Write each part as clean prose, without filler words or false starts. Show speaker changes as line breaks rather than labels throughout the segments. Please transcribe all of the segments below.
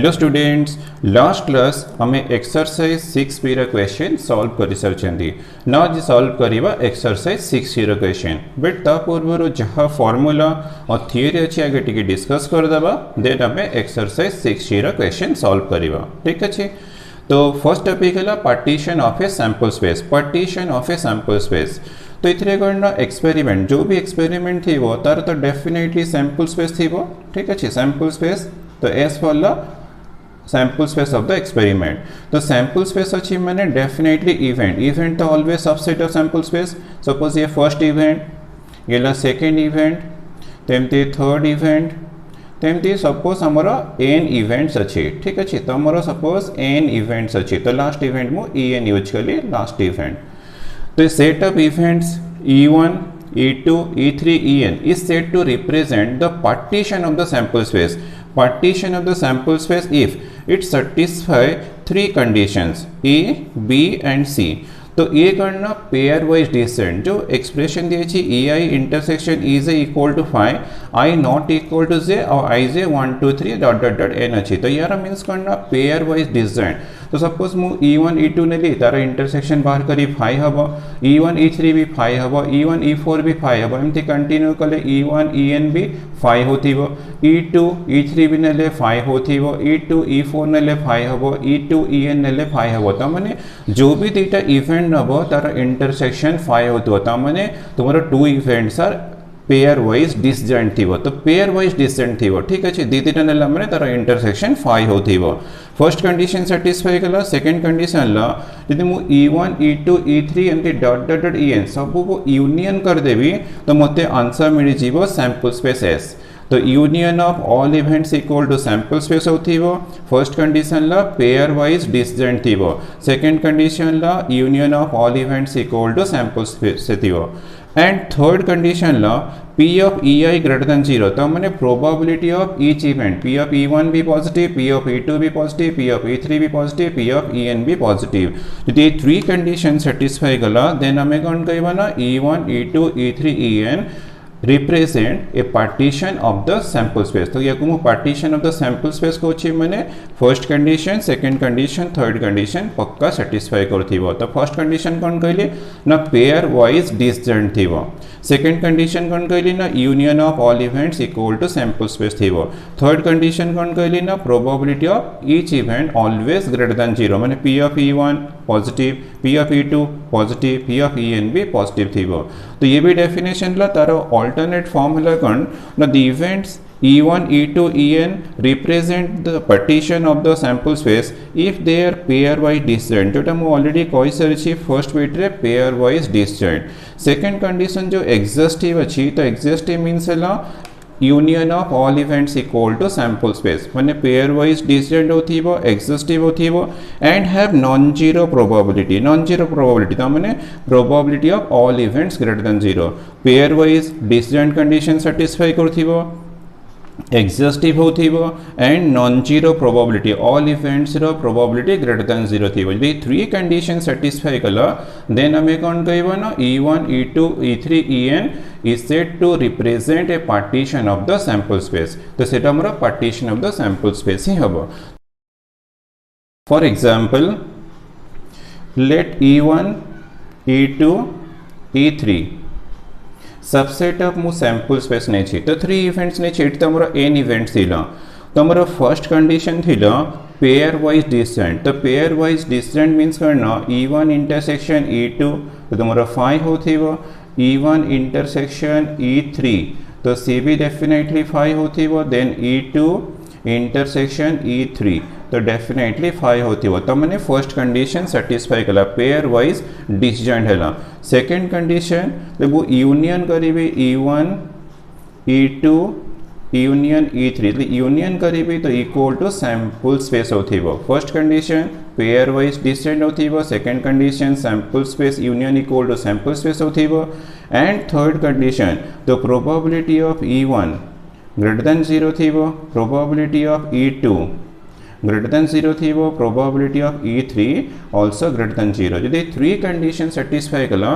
Hello students, last class आम exercise 6b question solve कर सारी ना आज सॉल्व करवा एक्सरसाइज 6c क्वेश्चन बट ता पूर्व जहाँ फॉर्मूला और थियरी अच्छी आगे टी डिस्कस करदे देन आम एक्सरसाइज 6c क्वेश्चन सॉल्व करवा। ठीक अच्छे, तो फर्स्ट टॉपिक है partition of a sample space. Partition of a sample space तो ये कौन एक्सपेरिमेंट जो भी एक्सपेरिमेंट थी वो तार तो डेफिनेटली सैंपल स्पेस थी। ठीक अच्छे, सैंपल स्पेस तो S for the sample space of the experiment. तो सैंपल स्पेस अच्छी मैंने डेफिनेटली इवेंट इवेंट तो always subset of sample space. Suppose ये फर्स्ट इवेंट गला सेकेंड इवेंट तेमती थर्ड इवेंट तेमती सपोज आमर एन इवेंट्स अच्छी। ठीक अच्छे, तो आमर सपोज एन इवेंट्स अच्छी तो लास्ट इवेंट मु एन यूज कली लास्ट इवेंट। तो set of events E1 E2 E3 En is said to represent the partition of the sample space. Partition of the sample space if it satisfy three conditions A, B and C. तो ये करना pairwise disjoint जो expression the E i intersection E j equal to phi i not equal to j और i j 1 2 3 dot dot dot n अच्छी। तो यार means करना pairwise disjoint. तो सपोज मु E1 E2 ने ली तार इंटरसेक्शन बाहर करी 5 हम E1 E3 भी 5 हम E1 E4 भी 5 हम एमती कंटिन्यू कले E1 En भी 5 होती E2 E3 भी ने 5 होती E2 E4 ने 5 हम E2 En ने 5 हम तो मैंने जो भी दुटा इवेंट नब तार इंटरसेक्शन 5 होतो तो मैंने तुम्हारा 2 events are pairwise disjoint थी। तो पेयर वाइज डिसजॉइंट थी। ठीक अच्छे, दीटा नेला मैंने तार इंटरसेक्शन 5 होती। फर्स्ट कंडीशन सैटिस्फाई कला। सेकेंड कंडीशन यदि मुझे E1 E2 E3 एमती डॉट डॉट डॉट En सब को यूनियन करदेवी तो मत आंसर मिल जाव सैंपल स्पेस एस। तो union of all events equal to sample space होती। First condition pairwise disjoint थी। Second condition union of all events equal to sample space थी। And third condition P of EI greater than 0 तो मैंने probability of each event P of E1 भी positive P of E2 भी positive P of E3 भी positive P of En भी positive. तो ये 3 condition satisfy कला देन हमें कौन कहवा ना E1 E2 E3 En represent a partition of the sample space. तो या partition of the sample space को मैंने first condition second condition third condition पक्का सेटिस्फाई करथी। तो फर्स्ट कंडीशन कौन कहली ना पेयर वाइज डिसजॉइंट थी। सेकेंड कंडीशन कौन कहली ना union of all events equal to sample space थी। थर्ड कंडीशन कौन कहली ना probability of each event always greater than 0 मैंने P of E1 positive P of E2 positive P of En भी पॉजिटिव थी। तो ये भी डेफिनेशन तार alternate form है कौन ना the events E1 E2 En represent the partition of the sample space if they are pair wise disjoint। जोटा मु ऑलरेडी कहि सारी फर्स्ट बिट रे pairwise disjoint. Second condition जो एग्जॉस्टिव अच्छी तो एग्जॉस्टिव मीन्स है union of all events equal to sample space मैंने पेयर वाइज डिसजॉइंट होती एग्जॉस्टिव होती and have non zero probability. Non zero probability तो मैंने probability of all events greater than 0 pairwise disjoint condition satisfy करथी exhaustive होती and non zero probability all events रो probability greater than 0 थी। यदि 3 condition satisfy कला then हमें कौन कहवा ना E1 E2 E3 En is said to represent a partition of the sample space। तो सेटा हमरा partition of the sample space ही हबो। For example let E1 E2 E3 subset of मु सैंपल स्पेस नहीं छी। तो 3 इवेंट्स नहीं छी तो हमरा n इवेंट्स थिला। तो हमरा फर्स्ट कंडीशन थिला पेयर वाइज डिसजॉइंट। तो पेयर वाइज डिसजॉइंट मींस करना E1 इंटरसेक्शन E2 तो तुम्हारा 5 होती E1 इंटरसेक्शन E3 तो C भी डेफिनेटली 5 होती देन E2 इंटरसेक्शन E3 तो डेफिनेटली 5 होती तो मैंने फर्स्ट कंडीशन सेटिस्फाई कला पेयर वाइज डिसजॉइंट है। सेकेंड कंडीशन तो वो यूनियन करी E1 E2 union E3 union करी तो इक्वल टू सैंपल स्पेस होती first condition pairwise disjoint होती second condition sample space union equal to sample space होती एंड थर्ड कंडीशन तो probability of E1 greater than 0 थी probability of E2 greater than 0 थिबो probability of E3 also greater than 0 जदि 3 condition satisfy कला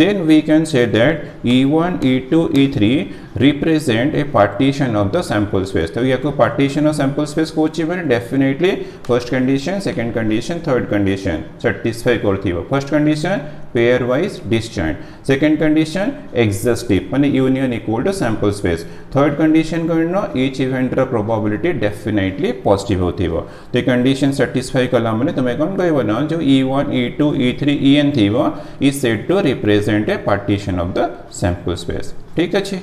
then we can say that E1 E2 E3 represent a partition of the sample space तो याको partition of sample space कोची माने definitely first condition second condition third condition satisfy करथिबो first condition pairwise disjoint second condition exhaustive माने union equal to sample space third condition करनो each event रा probability definitely positive होथिबो तो condition satisfy कला माने तुमे कोन कहबो ना जो E1 E2 E3 En थिबो is said to represent a partition of the sample space ठीक अछि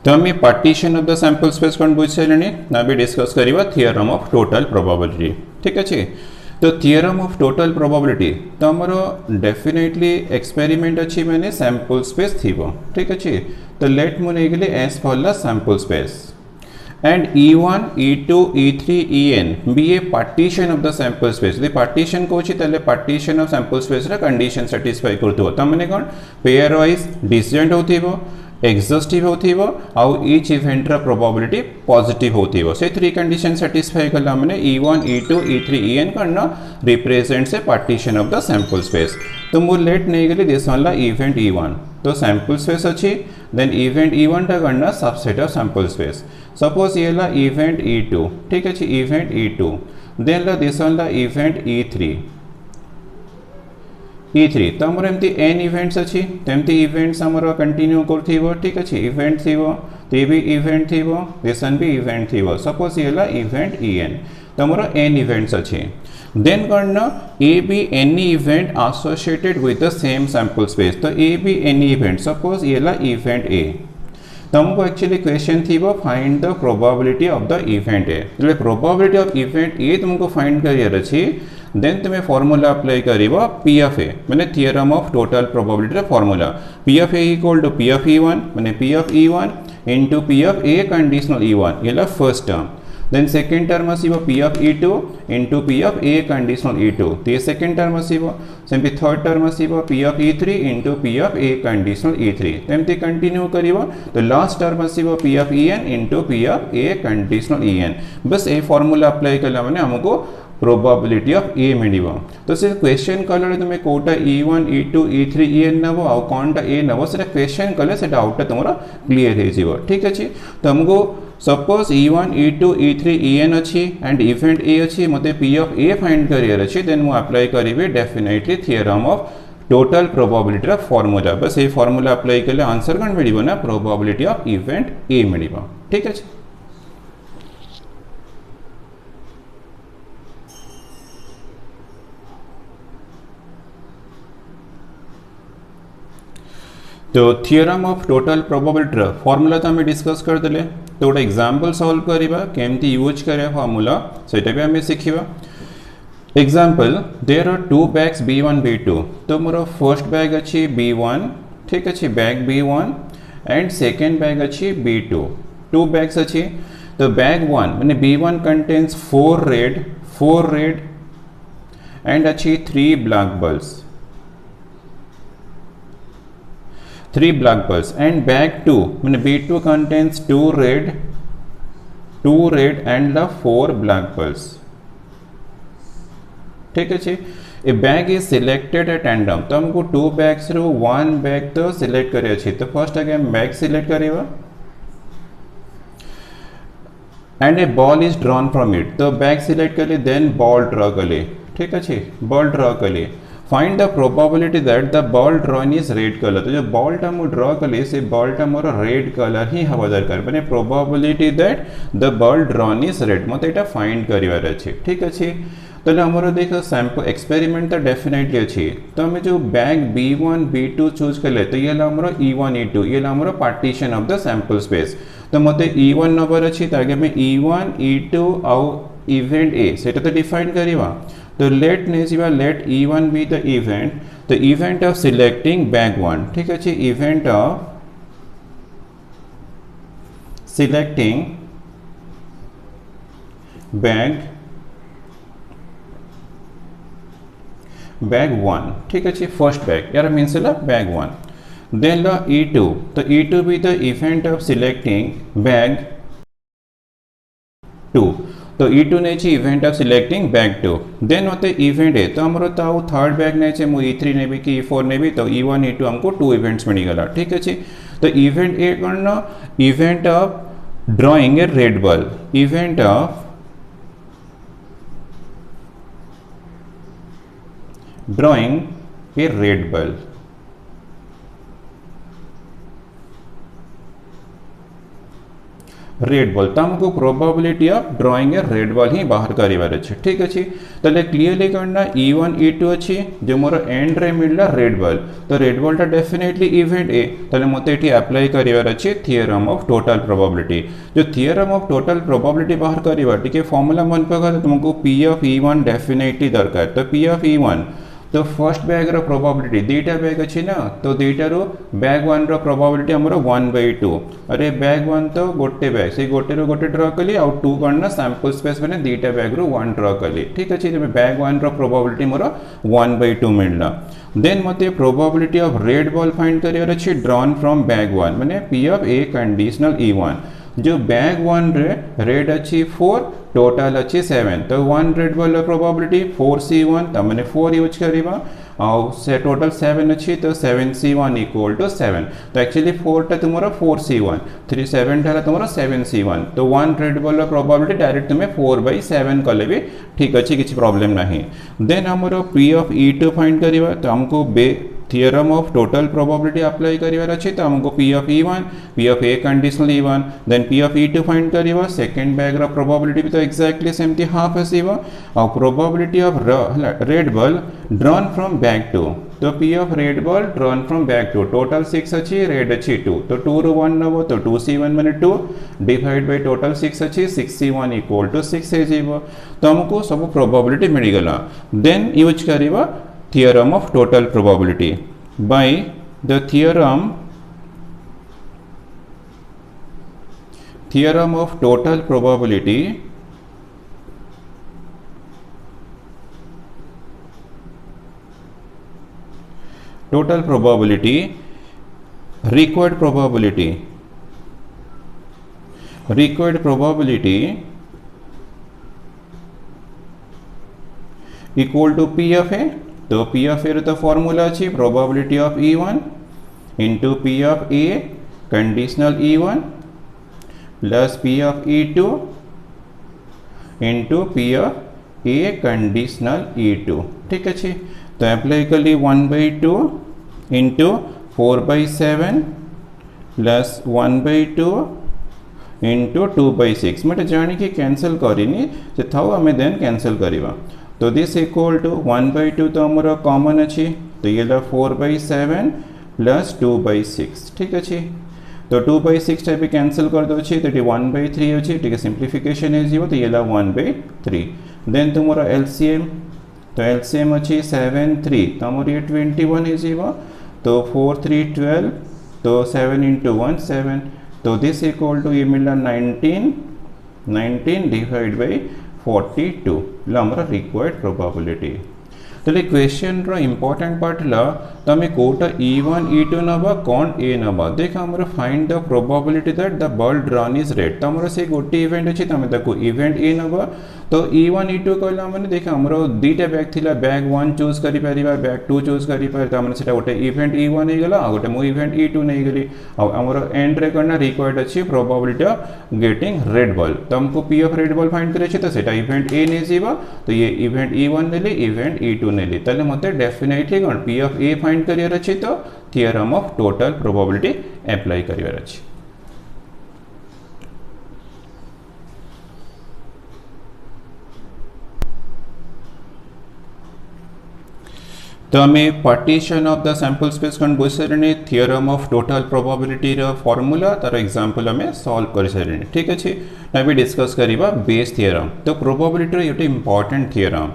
तो आम partition of the sample space कौन बुझ सारे ना भी डिस्कस करिबा थ्योरम ऑफ टोटल प्रोबेबिलिटी ठीक अच्छे तो थ्योरम ऑफ टोटल प्रोबेबिलिटी तो आमर डेफिनेटली एक्सपेरिमेंट अच्छी मैंने सैंपल स्पेस थीबो ठीक अच्छे तो लेट मु नहीं गले S for sample space and E1 E2 E3 En be a partition of the sample space the partition को छि तले partition of sample space रा condition satisfy करथो त माने कोन pair wise disjoint होथिबो exhaustive होथिबो आउ each event रा probability positive होथिबो से थ्री कंडीशन satisfy कला माने E1 E2 E3 En करना represents a partition of the sample space तो मु लेट नहीं गली दिस वाला event E1 तो सैंपल स्पेस अच्छी देन इवेंट E1 टा करना subset of sample space suppose ये ला इवेंट E2 ठीक है इवेंट E2 देन ला दिस वाला इवेंट E3 तो हमर एमती n इवेंट्स अच्छी तेमती इवेंट्स हमर कंटिन्यू करथिबो ठीक अछि इवेंट थिबो ते भी इवेंट थिबो दिसन भी इवेंट थिबो सपोज ये ला इवेंट En तो हमर n इवेंट्स अच्छी देन करना A B any event associated with the same sample space तो A B any event suppose ये ला इवेंट ए तुमको एक्चुअली क्वेश्चन थी वो find the probability of the event A એટલે प्रोबेबिलिटी ऑफ इवेंट ए तुमको find करियर अछि देन तुम्हें फार्मूला अप्लाई करिवो पी ऑफ ए माने थ्योरम ऑफ टोटल प्रोबेबिलिटी रा formula P of A equal to P of E1 माने P of E1 into P of A conditional E1 ये ला first term then second term आसीबो p of E2 into p of a conditional E2 तो ये second term आसीबो सेमती third term आसीबो p of E3 into p of a conditional E3 तेमती continue करिवो तो लास्ट टर्म आसीबो p of En into p of a conditional En बस ए formula apply कला माने हमको प्रोबेबिलिटी ऑफ ए मिलिबो तो से क्वेश्चन कलर तुमे Kota E1 E2 E3 En नबो आ कोनटा ए नबो से क्वेश्चन कले से डाउट तमरा क्लियर हे जीवो ठीक अछि तो हमको suppose E1 E2 E3 En अच्छी एंड इवेंट ए अच्छी मते p of a find career अच्छी देन मु अप्लाई करिवे definitely theorem of total probability रा फार्मूला बस ए फार्मूला अप्लाई कले आंसर कोन मिलिबो ना प्रोबेबिलिटी ऑफ इवेंट ए मिलिबो ठीक अछि तो थ्योरम ऑफ टोटल प्रोबेबिलिटी रा फार्मूला तो हमें डिस्कस कर देले तो गोटे एग्जांपल सॉल्व करिबा केमती यूज करे फार्मूला सेटा भी हमें सिखिबा example there are two bags B1 B2 तो मोर फर्स्ट बैग अछि B1 ठीक अछि bag B1 and second bag अछि B2 टू बैग्स अछि तो बैग 1 माने B1 कंटेन्स 4 रेड एंड अछि 3 black bulbs 3 black bulbs and bag 2 mean B2 contains 2 red and the 4 black bulbs ठीक है a bag is selected at random तो हमको 2 bags रो 1 बैग तो सिलेक्ट करे अछि तो फर्स्ट अगेन बैग सिलेक्ट करेबा and a ball is drawn from it तो बैग सिलेक्ट करले देन बॉल ड्रॉ करले ठीक है बॉल ड्रॉ करले find the probability that the ball drawn is red colour तो जो बॉल टा मु ड्रॉ कले से बॉल टा मोर रेड कलर ही हवा दरकार माने probability that the ball drawn is red मते एटा फाइंड करिवार अछि ठीक अछि तो हमर देखो सैंपल एक्सपेरिमेंट तो डेफिनेटली अछि तो हम जो बैग B1 B2 चूज करले तो ये हमर E1 E2 ये हमर partition of the sample space तो मते E1 नंबर अछि त आगे में E1 E2 आउ इवेंट ए सेटा तो डिफाइन करिवा तो late E1 be the event of selecting bag 1 ठीक है event of selecting बैग 1 ठीक अच्छे फर्स्ट बैग यार मीन्स बैग 1 देन ला E2 तो E2 भी the event of selecting bag 2 तो E2 नहीं event of selecting bag 2 then होते इवेंट है तो हमारे तो थर्ड बैग नहीं मु E3 ने भी कि E4 ने भी तो E1 E2 हमको 2 इवेंट्स मिलगला ठीक अच्छे तो इवेंट ए कौन event of drawing a red ball event of drawing a red ball red ball तो हमको probability of drawing a red ball ही बाहर करिवार अच्छे ठीक अच्छे ताले क्लियरली करना E1 E2 अच्छी जो मोर एंड रे मिलला रेड बॉल तो रेड बॉल टा डेफिनेटली इवेंट ए ताले मते एठी अप्लाई करिवार अच्छे थियरम ऑफ टोटल प्रोबेबिलिटी जो थियरम ऑफ टोटल प्रोबेबिलिटी बाहर करिवा टिके फॉर्मूला मन पका तुमको P ऑफ E1 डेफिनेटली दरकार तो P ऑफ E1 तो फर्स्ट बैग रो प्रोबेबिलिटी दीटा बैग अच्छी ना तो दीटा रो बैग 1 रो प्रोबेबिलिटी हमरो 1/2 अरे बैग 1 तो गोटे बैग से गोटे रो गोटे ड्रॉ कली और 2 करना सैंपल स्पेस में दीटा बैग रो 1 ड्रॉ कली ठीक अच्छे जब बैग 1 रो प्रोबेबिलिटी मोर 1/2 मिलला देन मते probability of red ball find career अच्छी ड्रॉन फ्रॉम बैग 1 माने P of A conditional E1 जो बैग 1 रे रेड अच्छी 4 टोटल अच्छी 7 तो 1 रेड बॉल प्रोबेबिलिटी 4C1 तो मैंने 4 यूज करिबा और से टोटल 7 अच्छी तो 7C1 इक्वल टू 7 तो एक्चुअली 4 टा तुम्हारा 4C1 3 7 टा तुम्हारा 7C1 तो 1 रेड बॉल प्रोबेबिलिटी डायरेक्ट तुम्हें 4/7 कले भी ठीक अच्छी किसी प्रॉब्लम नहीं देन हमरो P ऑफ E2 फाइंड करिबा तो हमको theorem of total probability apply करिवार अच्छे तो हमको P of E1 P of A conditional E1 then P of E2 find करिवा सेकंड बैग रो प्रोबेबिलिटी भी तो एक्जेक्टली सेमती हाफ आसीबा और probability of red ball drawn from bag 2 तो P of red ball drawn from bag 2 total 6 अच्छी red अच्छी 2 तो 2 रो 1 नबो तो 2C1 माने 2 डिवाइड बाय टोटल 6 अच्छी 6C1 इक्वल टू 6 हे जीवो तो हमको सब प्रोबेबिलिटी मिल गला देन यूज करिवा theorem of total probability by the theorem of total probability required probability equal to P of A तो P ऑफ ए तो फॉर्मूला अच्छी probability of E1 into P of A conditional E1 plus P of E2 into P of A conditional E2 ठीक अच्छे तो apply कर ली 1/2 into 4/7 plus 1/2 into 2/6 मैं जानी कि कैंसल करनी था आम देन कैंसल करवा तो दिस इक्वल टू 1/2 तो हमारा कॉमन अच्छी तो ये 4/7 प्लस 2/6 ठीक अच्छे तो 2/6 टाइप कैंसल कर दो अच्छी तो 1/3 अच्छी ठीक है सिंप्लीफिकेशन है जीव तो ये 1/3 देन तुम्हारा LCM तो LCM अच्छी 7 3 तो हमारी 21 है जीव तो 4 3 12 तो 7 इंटू 1 7 तो दिस इक्वल टू ये मिला 19 डिवाइड बाई 42 हमारा रिक्वायर्ड प्रोबेबिलिटी तो क्वेश्चन रो इंपोर्टेंट पार्ट ला तमे कोटा E1 E2 नबा कौन A नबा देख हमर find the probability that the ball drawn is red तो हमर से गोटे इवेंट अछि तमे ताको इवेंट A नबा तो E1 E2 कहला माने देख हमर दीटा बैग थिला बैग 1 चूज करि परिबा बैग 2 चूज करि पर त हमर सेटा गोटे इवेंट E1 हे गेला आ गोटे मो इवेंट E2 नै गेली आ हमर एंड रे करना रिक्वायर्ड अछि probability of getting red ball तो हमको P of red ball find करे छै तो सेटा इवेंट A नै जीवा तो ये इवेंट E1 नेली इवेंट E2 नेली तले मते definitely cone P of A find करियर अछि तो theorem of total probability apply करियर अछि तो आम partition of the sample space कौन बुझ सारे theorem of total probability formula तार एग्जांपल आम सॉल्व कर सारे ठीक अच्छे ना डिस्कस करवा बेस थियरम तो प्रोबेबिलिटी ये important theorem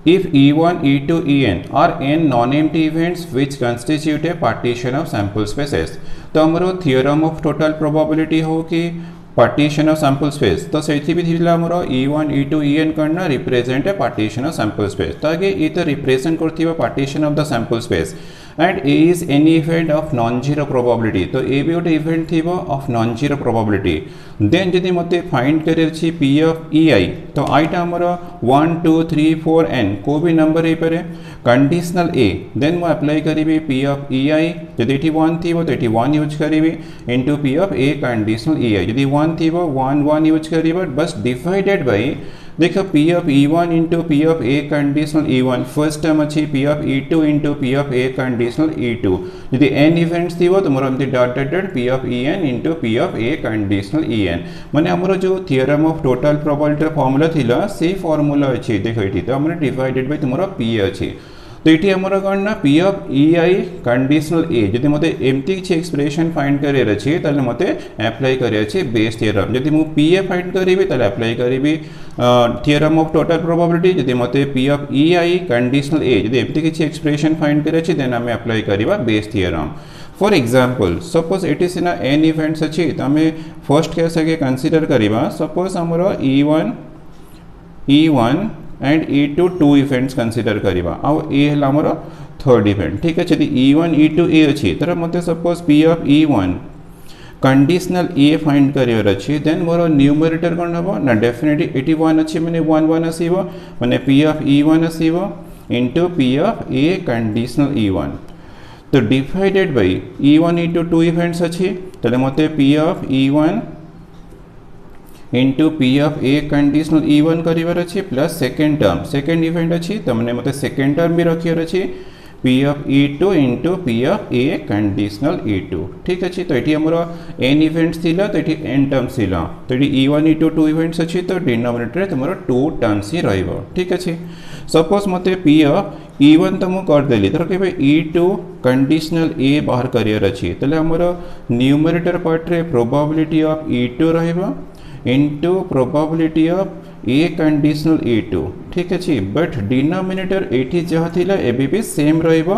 if E1 E2 En are n non-empty events which constitute a partition of sample spaces तो हमारो थियरम ऑफ टोटल प्रोबेबिलिटी हो कि partition of sample space तो सेठी भी थिला हमरो e1 e2 en करना represent a partition of sample space तो आगे ये तो represent करथिबा partition of the sample space and A is any event of non-zero probability तो A भी गोटे event थिबो of non-zero probability then जदि मते find करे छी P of ei तो i टा हमरो 1 2 3 4 n को भी नंबर हे पारे कंडीशनल A then मु अप्लाई करिबी P of ei जदि एठी 1 थिबो तो एठी 1 यूज करिबी into P of A conditional ei जदि 1 थिबो 1 1 यूज करिबो बस डिवाइडेड बाय देखो P of E1 into P of A conditional E1 first term अच्छी P of E2 into P of A conditional E2 यदि n इवेंट्स थी वो तो मोर हमती dot dot dot P of En into P of A conditional En माने हमरो जो theorem of total probability formula थिला से फार्मूला अछि देखो एठी तो हमरे डिवाइडेड बाय तुमरो P अछि तो ये आमर कौन ना P of ei conditional A जदि मते एमती किछि एक्सप्रेशन फाइंड करे अछि ताले मते अप्लाई करे अछि बेस थ्योरम जदि मु PA फाइंड करिबि ताले अप्लाई करिबि थ्योरम ऑफ टोटल प्रोबेबिलिटी जदि मते P of ei conditional A जदि एमती किछि एक्सप्रेशन फाइंड करे अछि देन हमें अप्लाई करिबा Bayes theorem for example suppose it is ना n इवेंट्स अछि त हमें फर्स्ट केस आगे कंसीडर करिबा सपोज हमरो e1 and e2 to events consider करिबा आ ए हला हमर थर्ड इवेंट ठीक अछि यदि e1 e2 a अछि तर मते suppose P of e1 conditional A find करियर अछि देन मोर न्यूमरेटर कोन हबो ना डेफिनेटली 81 अछि माने 1 1 आसीबो माने P of e1 आसीबो into P of A conditional e1 तो divided by e1 e2 to events अछि तले मते P of e1 into P of A conditional E1 करिवार अछि plus second term second event अछि तमने मते सेकंड टर्म भी रखियर अछि P of E2 into P of A conditional E2 ठीक अछि तो एठी हमरो n इवेंट्स थिला तो एठी n टर्म्स थिला तो एठी E1 E2 टू इवेंट्स अछि तो डिनोमिनेटर तमरो 2 टर्म्स ही रहइबो ठीक अछि सपोज मते P of E1 त मु कर देली तर केबे E2 कंडीशनल A बाहर करियर अछि तले हमरो न्यूमरेटर पार्ट रे probability of E2 रहइबो into probability of A conditional A2 ठीक अछि बट डिनोमिनेटर एठी जहा थिला एबी भी same रहइबो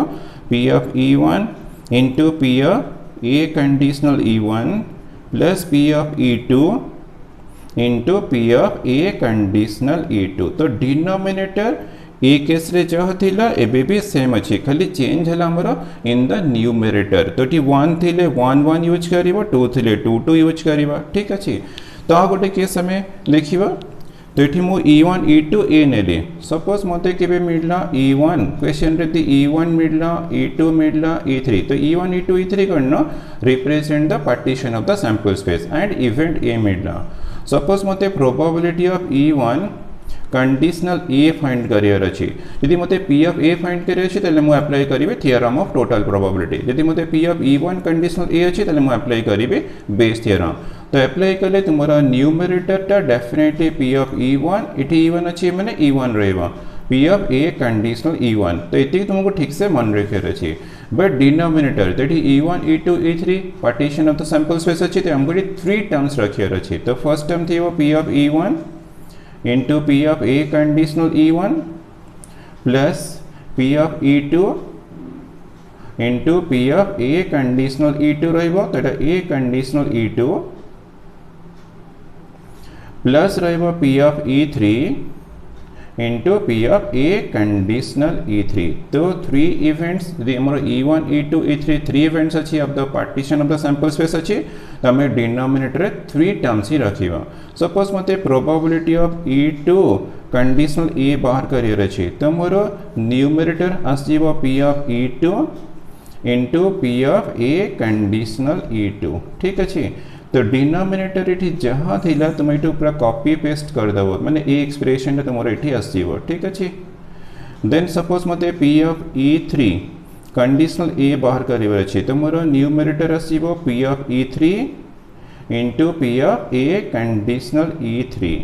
P of E1 into P of A conditional E1 plus P of E2 into P of A conditional E2 तो denominator ए case रे जहा थिला एबे भी सेम अछि खाली चेंज हला हमरो इन द न्यूमरेटर तो टी 1 थिले 1 1 यूज करिवो 2 थिले 2 2 यूज करिवो ठीक अछि तो आ गोटे केस हमें देखिबा तो एठी मु e1 e2 a Nelly suppose मते केबे मिलला e1 क्वेश्चन रे e1 मिलला e2 मिलला e3 तो e1 e2 e3 करनो represent the partition of the sample space and event a मिलला सपोज मते probability of e1 conditional A find करियर अछि यदि मते P of A फाइंड करियर अछि तले मु अप्लाई करिवे थ्योरम ऑफ टोटल प्रोबेबिलिटी यदि मते P of E1 conditional A अछि तले मु अप्लाई करिवे बेस थ्योरम तो अप्लाई करले तुमरा न्यूमरेटर ता definitely P of E1 इटी E1 अछि माने E1 रहइबा P of A conditional E1 तो एति तुमको ठीक से मन रखियर अछि बट डिनोमिनेटर तठी E1 E2 E3 partition of the sample space अछि त हमको 3 टर्म्स रखियर अछि तो फर्स्ट टर्म थिबो P of E1 into P of A conditional E1 plus P of E2 into P of A conditional E2 रहिबो तटा A conditional E2 plus रहिबो P of E3 into P of A conditional E3 तो 3 events the हमर E1 E2 E3 3 events अछि of the partition of the sample space अछि त हमें denominator 3 terms ही रखिबा suppose मते probability of E2 conditional A बाहर career अछि त मोर न्यूमरेटर आसीबो P of E2 into P of A conditional E2 ठीक अछि तो डिनोमिनेटर एठी जहा थिला तुम एठी पूरा कॉपी पेस्ट कर दबो माने ए एक्सप्रेशन तुमरो एठी आसीबो ठीक अछि देन सपोज मते P of E3 conditional A बाहर करिवर अछि तो मोर न्यूमरेटर आसीबो P of E3 into P of A conditional E3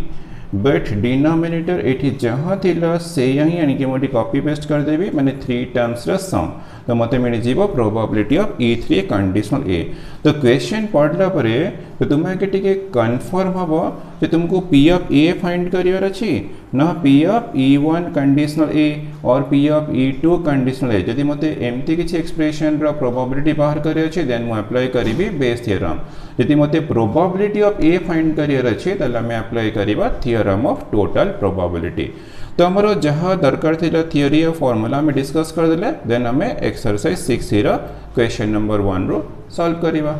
but denominator एठी जहा थिला से यही यानी कि मोटी कॉपी पेस्ट कर देबी माने 3 टर्म्स रा सम तो मते मिल जीवो probability of E3 conditional A तो क्वेश्चन पढ़ला परे तो तुमे के टिके कंफर्म हबो जे तुमको पी ऑफ ए फाइंड करियर अछि ना पी ऑफ E1 कंडीशनल ए और पी ऑफ E2 कंडीशनल ए जदि मते एमती किछि एक्सप्रेशन रो प्रोबेबिलिटी बाहर करियर अछि देन मु अप्लाई करिबि बेस थ्योरम जदि मते प्रोबेबिलिटी ऑफ ए फाइंड करियर अछि तले हम अप्लाई करिबा थ्योरम ऑफ टोटल प्रोबेबिलिटी। तो हमरो जहाँ दरकार थिला थियोरी और फॉर्मूला में डिस्कस कर देले देन हमें एक्सरसाइज 6 रो क्वेश्चन नंबर 1 रो सॉल्व करिबा।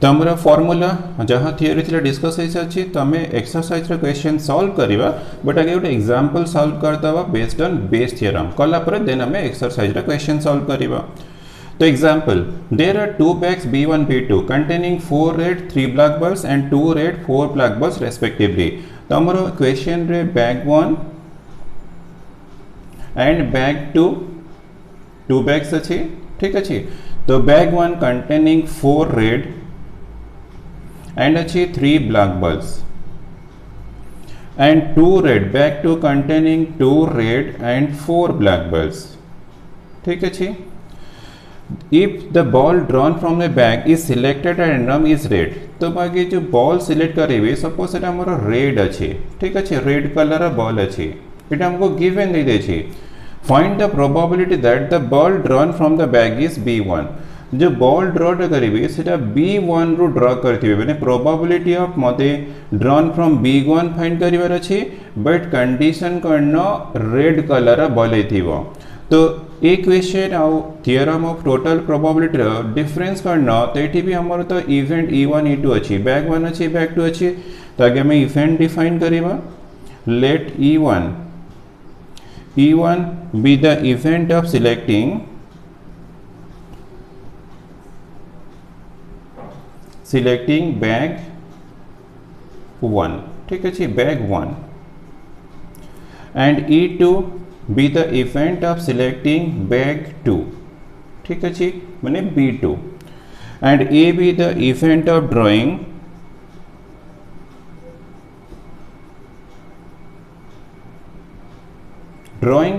तो हमारा फॉर्मूला जहाँ थियोरी थिला डिस्कस होइछि तो हमें एक्सरसाइज रो क्वेश्चन सॉल्व करिबा बट आगे गोटे एग्जांपल सॉल्व करदबा बेस्ड ऑन बेस थ्योरम कला पर देन हमें एक्सरसाइज रो क्वेश्चन सॉल्व करिबा। तो example there are two bags B1 B2 containing 4 red 3 black balls and 2 red 4 black balls respectively। तो हमारा क्वेश्चन रे bag 1 and bag 2 two bags अछि ठीक अछि। तो बैग 1 containing 4 red and अच्छी 3 black balls and 2 red bag 2 containing 2 red and 4 black balls ठीक है। if the ball drawn from the bag is selected at random is red तो बाकी जो बॉल सिलेक्ट करेबे सपोज एटा हमर रेड अछि ठीक अछि रेड कलर बॉल अछि एटा हमको गिवन दे दै छी find the probability that the ball drawn from the bag is B1 जो बॉल ड्रॉ करेबे सेटा B1 रो ड्रॉ करथिबे माने प्रोबेबिलिटी ऑफ मते ड्रॉन फ्रॉम B1 फाइंड करिवार अछि बट कंडीशन करनो रेड कलर बॉल थिबो। तो ए क्वेश्चन आ थ्योरम ऑफ टोटल प्रोबेबिलिटी रो डिफरेंस करनो तो एठी भी हमर तो इवेंट E1 E2 अछि बैग 1 अछि बैग 2 अछि तो आगे हम इवेंट डिफाइन करिबा let E1 be the event of selecting bag 1 ठीक है bag 1 and E2 be the event of selecting bag 2 ठीक है माने B2 and A be the event of drawing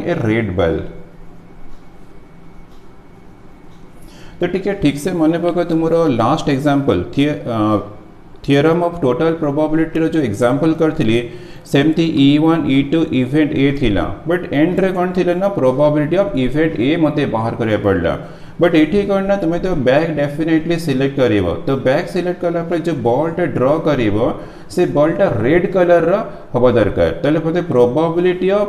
a red ball। तो ठीक से मन पका तुमरो last example theorem of total probability रो जो एग्जांपल करथिली सेमती E1 E2 इवेंट ए थिला बट एंड रे कोन थिला ना प्रोबेबिलिटी ऑफ इवेंट ए मते बाहर करे पड़ला बट एठी करना तुमे तो बैग डेफिनेटली सिलेक्ट करिवो। तो बैग सिलेक्ट करला पर जो बॉल टा ड्रॉ करिवो से बॉल टा रेड कलर रो हबा दरकार तले पते probability of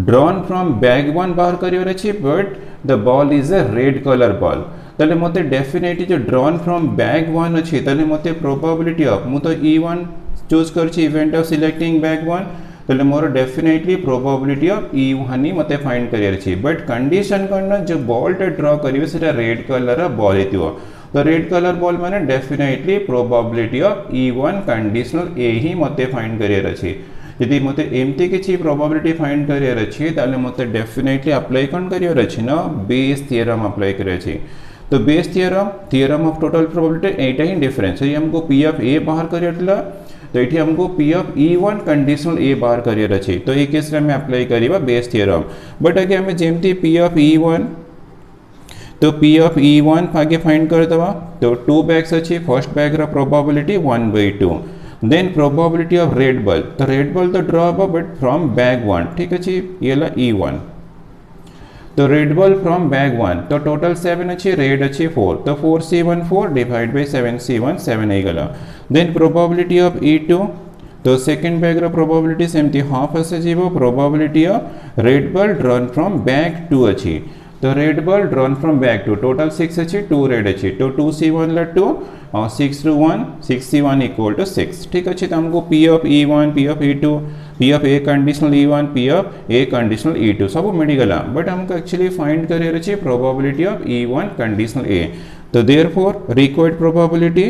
drawn from bag 1 बाहर करिवर अछि but the ball is a red colour ball तले मते डेफिनेटली जो ड्रॉन फ्रॉम बैग 1 अछि तले मते प्रोबेबिलिटी ऑफ मु तो E1 चूज करछि इवेंट ऑफ सिलेक्टिंग बैग 1 तले मोर डेफिनेटली प्रोबेबिलिटी ऑफ E1 ही मते फाइंड करियर अछि बट कंडीशन करना जो बॉल टा ड्रॉ करिवे सेटा रेड कलर बॉल हेतिवो। तो रेड कलर बॉल माने definitely probability of E1 conditional A ही मते फाइंड करियर अछि यदि मते एमती किछि प्रोबेबिलिटी फाइंड करियर अछि ताले मते डेफिनेटली अप्लाई कोन करियर अछि ना बेस थ्योरम अप्लाई करियर अछि। तो Bayes theorem of total probability Etah he difference है हमको पी ऑफ ए बाहर करियर दिला तो ये हमको पी ऑफ E1 कंडीशनल ए बाहर करियर अछि तो ये केस रे हम अप्लाई करिबा बेस थ्योरम बट आगे हमें जेमती पी ऑफ E1 तो पी ऑफ E1 आगे फाइंड कर दवा तो 2 बैग्स अछि फर्स्ट बैग रा probability 1/2 then probability of red ball तो ड्रॉ हबो बट फ्रॉम बैग 1 ठीक अछि येला E1 तो रेड बॉल फ्रॉम बैग 1 तो टोटल 7 अच्छी रेड अच्छी 4 तो 4C1 4 डिवाइड बाय 7C1 7 है गला। देन प्रोबेबिलिटी ऑफ E2 तो सेकंड बैग रा प्रोबेबिलिटी सेमती हाफ असे जीवो probability of red ball drawn from bag 2 अच्छी तो red ball drawn from bag 2 total 6 अच्छी 2 रेड अच्छी तो 2C1 ला 2 और 6 to 1 6C1 इक्वल टू 6 ठीक अच्छी तो हमको P of E1 P of E2 P of A conditional E1 P of A conditional E2 सब मिलगला बट हमको एक्चुअली फाइंड करियर अछि probability of E1 conditional A। तो therefore required probability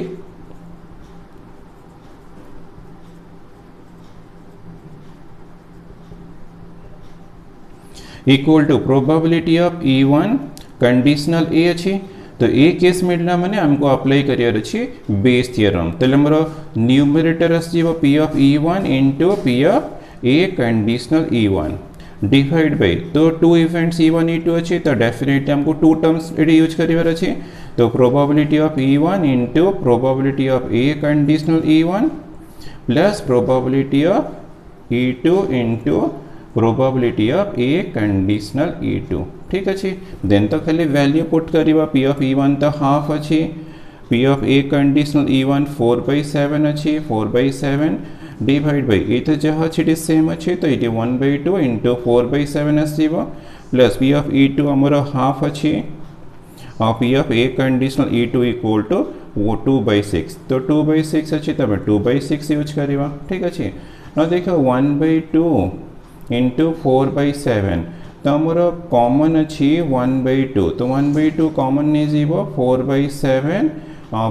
equal to probability of E1 conditional A अछि तो ए case मिलना माने हमको अप्लाई करियर अछि बेस थ्योरम तले हमरो न्यूमरेटर आसीबो P of E1 into P of A conditional E1 divide bye तो टू इवेंट्स E1 E2 अच्छी तो डेफिनेटली हमको टू टर्म्स ये यूज करिवार अच्छी तो probability of E1 into probability of A conditional E1 plus probability of E2 into probability of A conditional E2 ठीक अच्छे देन तो खाली वैल्यू पुट करिवा P ऑफ E1 तो हाफ अच्छी P of A conditional E1 4/7 अच्छी 4/7 divide by ये तो जहाँ अच्छी सेम अच्छे तो ये 1/2 इंटू 4/7 आसव प्लस P ऑफ E2 आमर हाफ अच्छी और P of A conditional E2 equal to 2/6 तो 2/6 अच्छी तो 2/6 यूज करवा ठीक अच्छे ना देखो 1/2 इंटू 4/7 तो आमर कॉमन अच्छी 1/2 तो 1/2 कॉमन नहीं जीव 4/7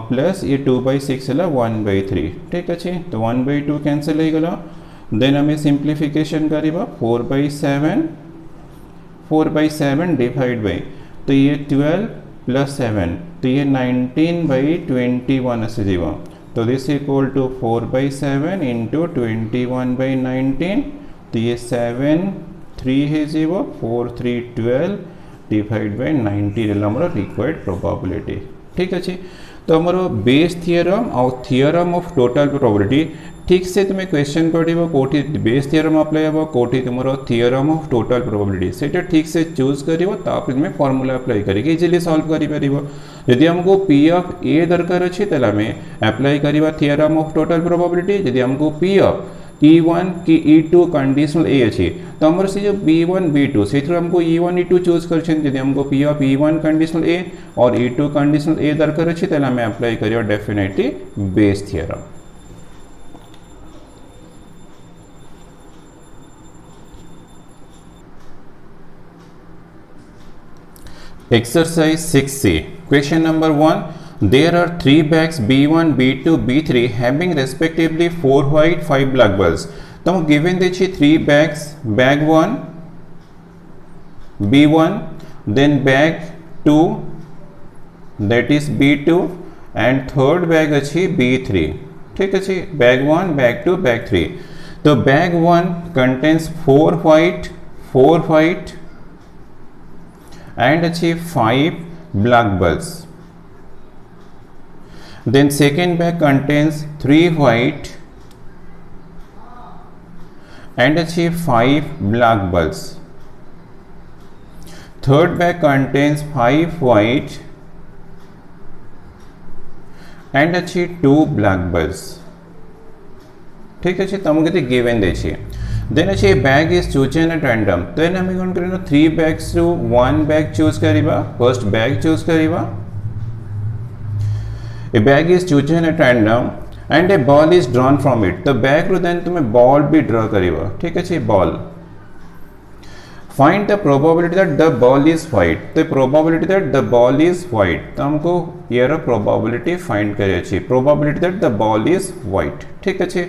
प्लस ये 2/6 है 1/3 ठीक अच्छे तो 1/2 कैंसल हो गला देन हमें सिंप्लीफिकेशन करवा 4/7 डिवाइड बाय तो ये 12 प्लस 7 तो ये 19/21 ऐसे जीवा तो दिस इक्वल टू 4/7 इंटू 21/19 तो ये 7 3 है जीवो 4 3 12 डिवाइड बाय 19 हमारा रिक्वायर्ड प्रोबेबिलिटी ठीक अच्छे तो हमारा बेस थियरम और थियरम ऑफ टोटल प्रोबेबिलिटी ठीक से तुम्हें क्वेश्चन पड़ो कोठी बेस थियरम अप्लाई हम कोठी तुम थियरम ऑफ टोटल प्रोबेबिलिटी से ठीक से चूज कर तुम्हें फॉर्मूला अप्लाई करेंगे इजिली सॉल्व कर यदि हमको P ऑफ ए दरकार अच्छे तो आम अप्लाई करवा थियरम ऑफ टोटल प्रोबेबिलिटी यदि हमको P ऑफ E1 की E2 कंडीशनल ए अच्छी तो हमारे से जो B1 B2 से हमको E1 E2 चूज कर हमको P ऑफ E1 कंडीशनल ए और E2 कंडीशनल ए दरकार अच्छी तो आम अप्लाई करियो definitely base theorem Exercise 6C. Question number 1. There are 3 bags B1, B2, B3 having respectively 4 white, 5 black balls. तो given देखिए 3 bags, bag 1, B1, then bag 2, that is B2, and third bag अच्छी B3. ठीक अच्छी bag 1, bag 2, bag 3. तो bag 1 contains 4 white and achieve 5 black balls. Then second bag contains 3 white and achieve 5 black balls. Third bag contains 5 white and achieve 2 black balls. ठीक है तमको given देखिए then अच्छे bag is chosen at random तो ये हमें कौन करना 3 बैग्स टू 1 बैग चूज करिबा फर्स्ट बैग चूज करिबा a bag is chosen at random and a ball is drawn from it तो बैग रो देन तुम्हें बॉल भी ड्रॉ करिबा ठीक अच्छे ball find the probability that the ball is white तो probability that the ball is white तो हमको ये प्रोबेबिलिटी फाइंड करे अच्छी probability that the ball is white ठीक अच्छे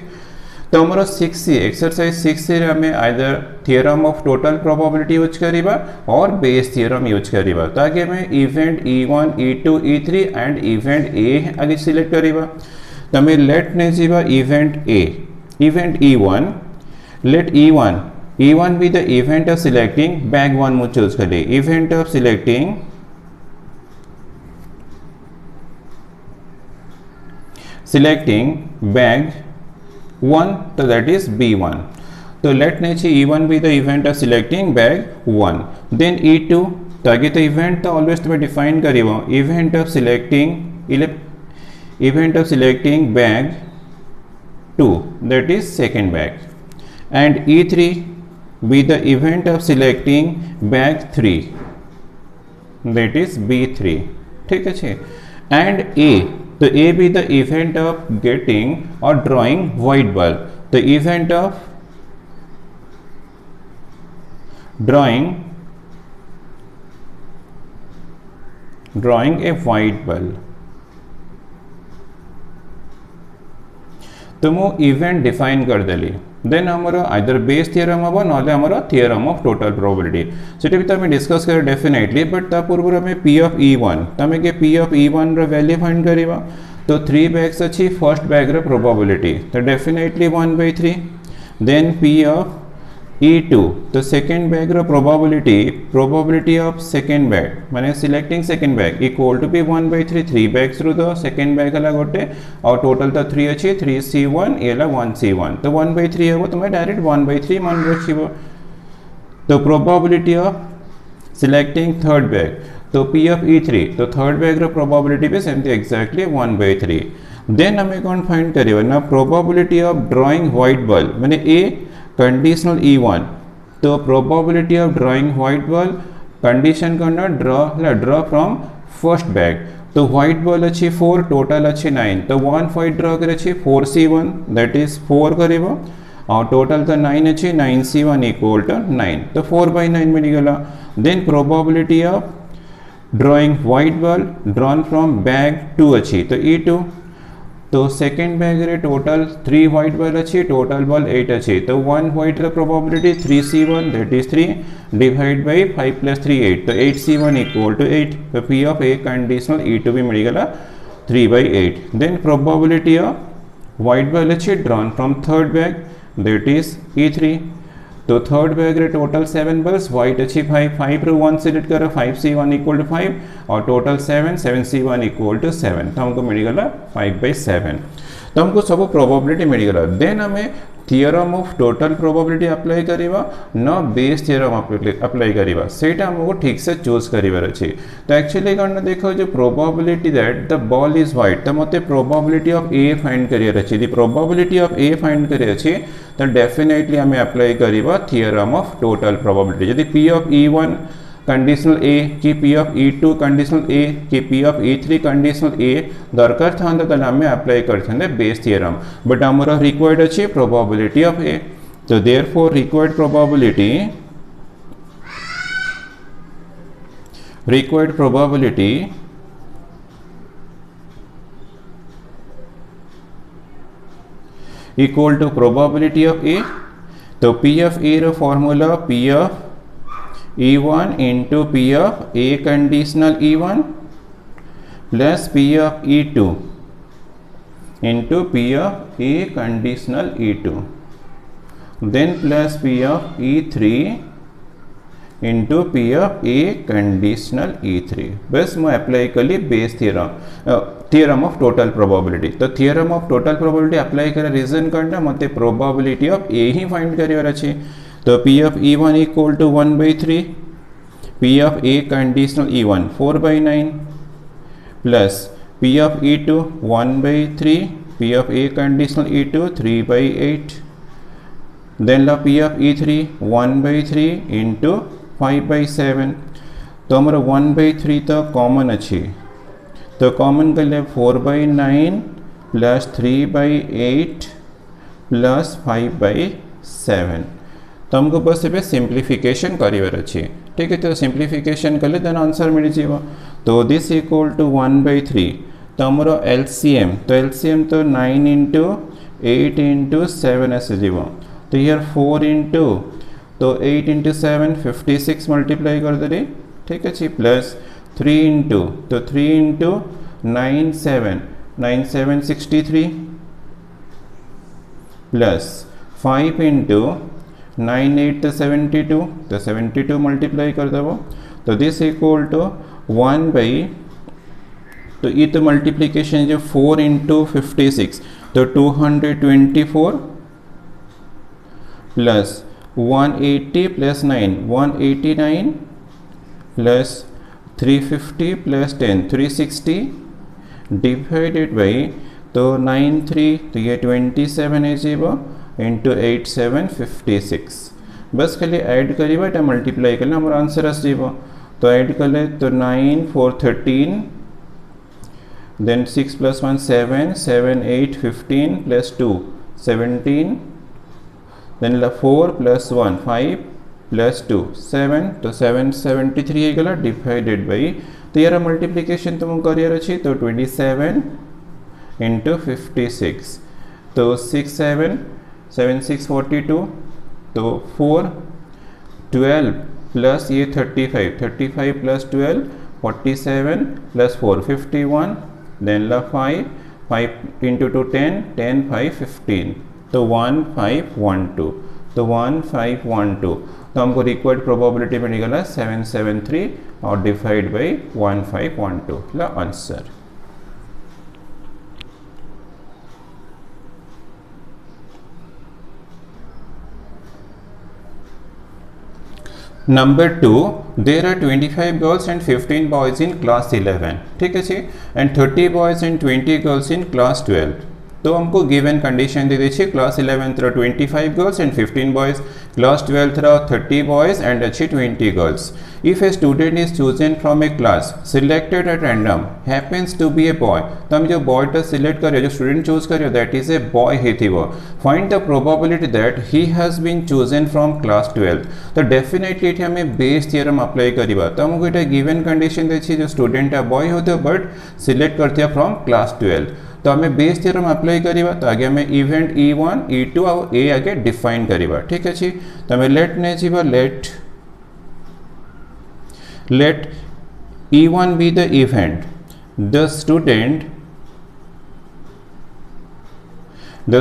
तो हमारा 6C एक्सरसाइज 6C हमें either theorem of total probability use करिबा और बेस थियरम यूज करिबा तो आगे हमें event E1 E2 E3 and event A आगे सिलेक्ट करिबा तो हमें लेट ने जीवा event A event E1 let E1 be the event of selecting bag 1 मु चूज करिए इवेंट ऑफ सिलेक्टिंग बैग 1 तो that is B1 तो let neche E1 be the event of selecting bag 1 then E2 तो आगे तो event तो always तुम्हें define करिए event of selecting bag 2 that is second bag and E3 be the event of selecting bag 3 that is B3 ठीक है and A तो A be the event of getting or drawing white ball the event of drawing a white ball तो मु event define कर देली then हमारा either base theorem हम ना हमारा थियरम ऑफ टोटल प्रोबेबिलिटी सेटा भी तो डिस्कस कर डेफिनेटली बट ता पूर्व हमें P ऑफ E1 तमें के P ऑफ E1 रो वैल्यू फाइंड करिवा तो 3 बैग्स अच्छी फर्स्ट बैग रो प्रोबेबिलिटी तो definitely 1/3 then P of E2 तो सेकेंड बैग रो प्रोबेबिलिटी ऑफ सेकेंड बैग माने selecting second bag equal to be 1/3 3 bags रु तो सेकेंड बैग हला गोटे और टोटल तो 3 अछि 3C1 एला 1C1 तो 1/3 हो तो मैं डायरेक्ट 1/3 मान रखिबो तो probability of selecting third bag तो P of E3 तो थर्ड बैग रो प्रोबेबिलिटी भी सेमती एक्जेक्टली 1/3 देन हमें कौन फाइंड करियो ना probability of drawing white ball माने ए कंडीशनल E1 तो probability of drawing white ball condition करना ड्रॉ फ्रॉम फर्स्ट बैग तो व्हाइट बॉल अच्छी 4 टोटल अच्छी 9 तो 1 फाइट ड्रॉ करे अच्छी 4C1 दैट इज 4 करिबो और टोटल तो 9 अच्छी 9C1 इक्वल टू 9 तो 4/9 मिल गला then probability of drawing white ball drawn from bag 2 अच्छी तो E2 तो सेकेंड बैग रे टोटल 3 व्हाइट बॉल अच्छी टोटल बॉल 8 अच्छी तो 1 व्हाइट रे probability 3C1 that is 3 divide by 5 + 3 8 तो 8C1 इक्वल टू 8 तो P of A conditional E2 भी मिल गला 3/8 then probability of white ball अच्छी drawn from third bag that is E3 तो थर्ड बैग रे टोटल 7 बॉल्स व्हाइट अच्छी 5 रू 1 सिलेक्ट करो 5C1 इक्वल टू 5 और टोटल 7C1 इक्वल टू 7 तो हमको मिल गला 5/7 तो हमको सब प्रोबेबिलिटी मिल गला देन हमें theorem of total probability apply करिवा न बेस थियरम अप्लाई करिवा सेटा हमको ठीक से चूज करिवार अछि तो एक्चुअली करना देखो जो probability that the ball is white तो मते प्रोबेबिलिटी ऑफ ए फाइंड करियर अछि the probability of A find करियर अछि तो डेफिनेटली हमें अप्लाई करिवा थियरम ऑफ टोटल प्रोबेबिलिटी यदि P of E1 conditional A कि P of E2 conditional A कि P ऑफ E3 कंडीशनल ए दरकार था तो आम अप्लाई करते बेस थियरम बट आमर रिक्वायर्ड अच्छी प्रोबेबिलिटी ऑफ ए तो therefore required probability equal to probability of A तो P ऑफ ए रो formula P of E1 into P of A conditional E1 plus P of E2 into P of A conditional E2 then plus P of E3 into P of A conditional E3 बस मैं apply कली Bayes theorem of total probability तो theorem of total probability apply कर reason करना मते probability of A ही find करिवार अछि तो P of E1 equal to 1/3 P of A conditional E1 4/9 plus P of E2 1/3 P of A conditional E2 3/8 then ला P of E3 1/3 into 5/7 तो हमारा 1/3 तो कॉमन अच्छी तो कॉमन कर ले 4/9 प्लस 3/8 प्लस 5/7 तो हमको बस ये सिंप्लीफिकेशन करिवार अच्छी ठीक है तो सिंप्लीफिकेशन कले देन आंसर मिल जाए तो दिस इक्वल टू 1/3 तो हमारा LCM तो 9 इंटू 8 इंटू 7 ऐसे जीव तो यार 4 इंटू तो 8 इंटू 7 56 मल्टीप्लाई कर दे रही ठीक है प्लस 3 इंटू तो 3 इंटू 9 7 63 प्लस 5 इंटू 9 8 तो 72 तो 72 मल्टीप्लाई कर देव तो दिस इक्वल टू 1 बाई तो ये तो मल्टीप्लिकेशन जो 4 इंटू 56 तो 224 plus 180 plus 9 189 plus 350 plus 10 360 divided by तो 93 तो ये 27 है जीव इंटू 8 7 56 बस खाली ऐड करिए एटा मल्टीप्लाई कले हमर आंसर आसीबो तो ऐड कले तो 9 4 13 then 6 plus 1 7 7 8 15 plus 2 17 then 4 plus 1 5 plus 2 7 तो 773 गला डिवाइडेड बाई तो यार मल्टीप्लिकेशन तुम करियर अच्छी तो 27 इंटू 56 तो 6 7 7 6 42 तो 4 12 प्लस ये 35 प्लस 12 47 प्लस 4 51 देन ला 5 इंटू 2 10 10 5 15 तो 1512 तो 1512 तो हमको रिक्वायर्ड प्रोबेबिलिटी मिलगला 773 और डिवाइड बाय 1512 ला answer. Number 2, there are 25 girls and 15 boys in class 11, ठीक है जी, and 30 boys and 20 girls in class 12। तो हमको गिवन कंडीशन दे दीजिए क्लास 11 रा 25 गर्ल्स एंड 15 बॉयज, क्लास 12 रा 30 बॉयज एंड अच्छी 20 girls. If a student is chosen from a class selected at random happens to be a boy, तो हम जो बॉयटा सिलेक्ट करियो, जो स्टूडेंट चूज करियो दैट इज ए बॉय ही थी वो, find the probability that he has been chosen from class 12। तो डेफिनेटली ये हमें बेस थ्योरम अप्लाई करिबा, तो हमको ये गिवन कंडीशन देछि जो स्टूडेंट बॉय होते बट सिलेक्ट करते फ्रॉम क्लास 12, तो हमें बेस थ्योरम अप्लाई करिबा। तो आगे हमें इवेंट E1 E2 और A आगे डिफाइन करिबा, ठीक अछि। तो हमें लेट ने जीवा late E1 be the event, the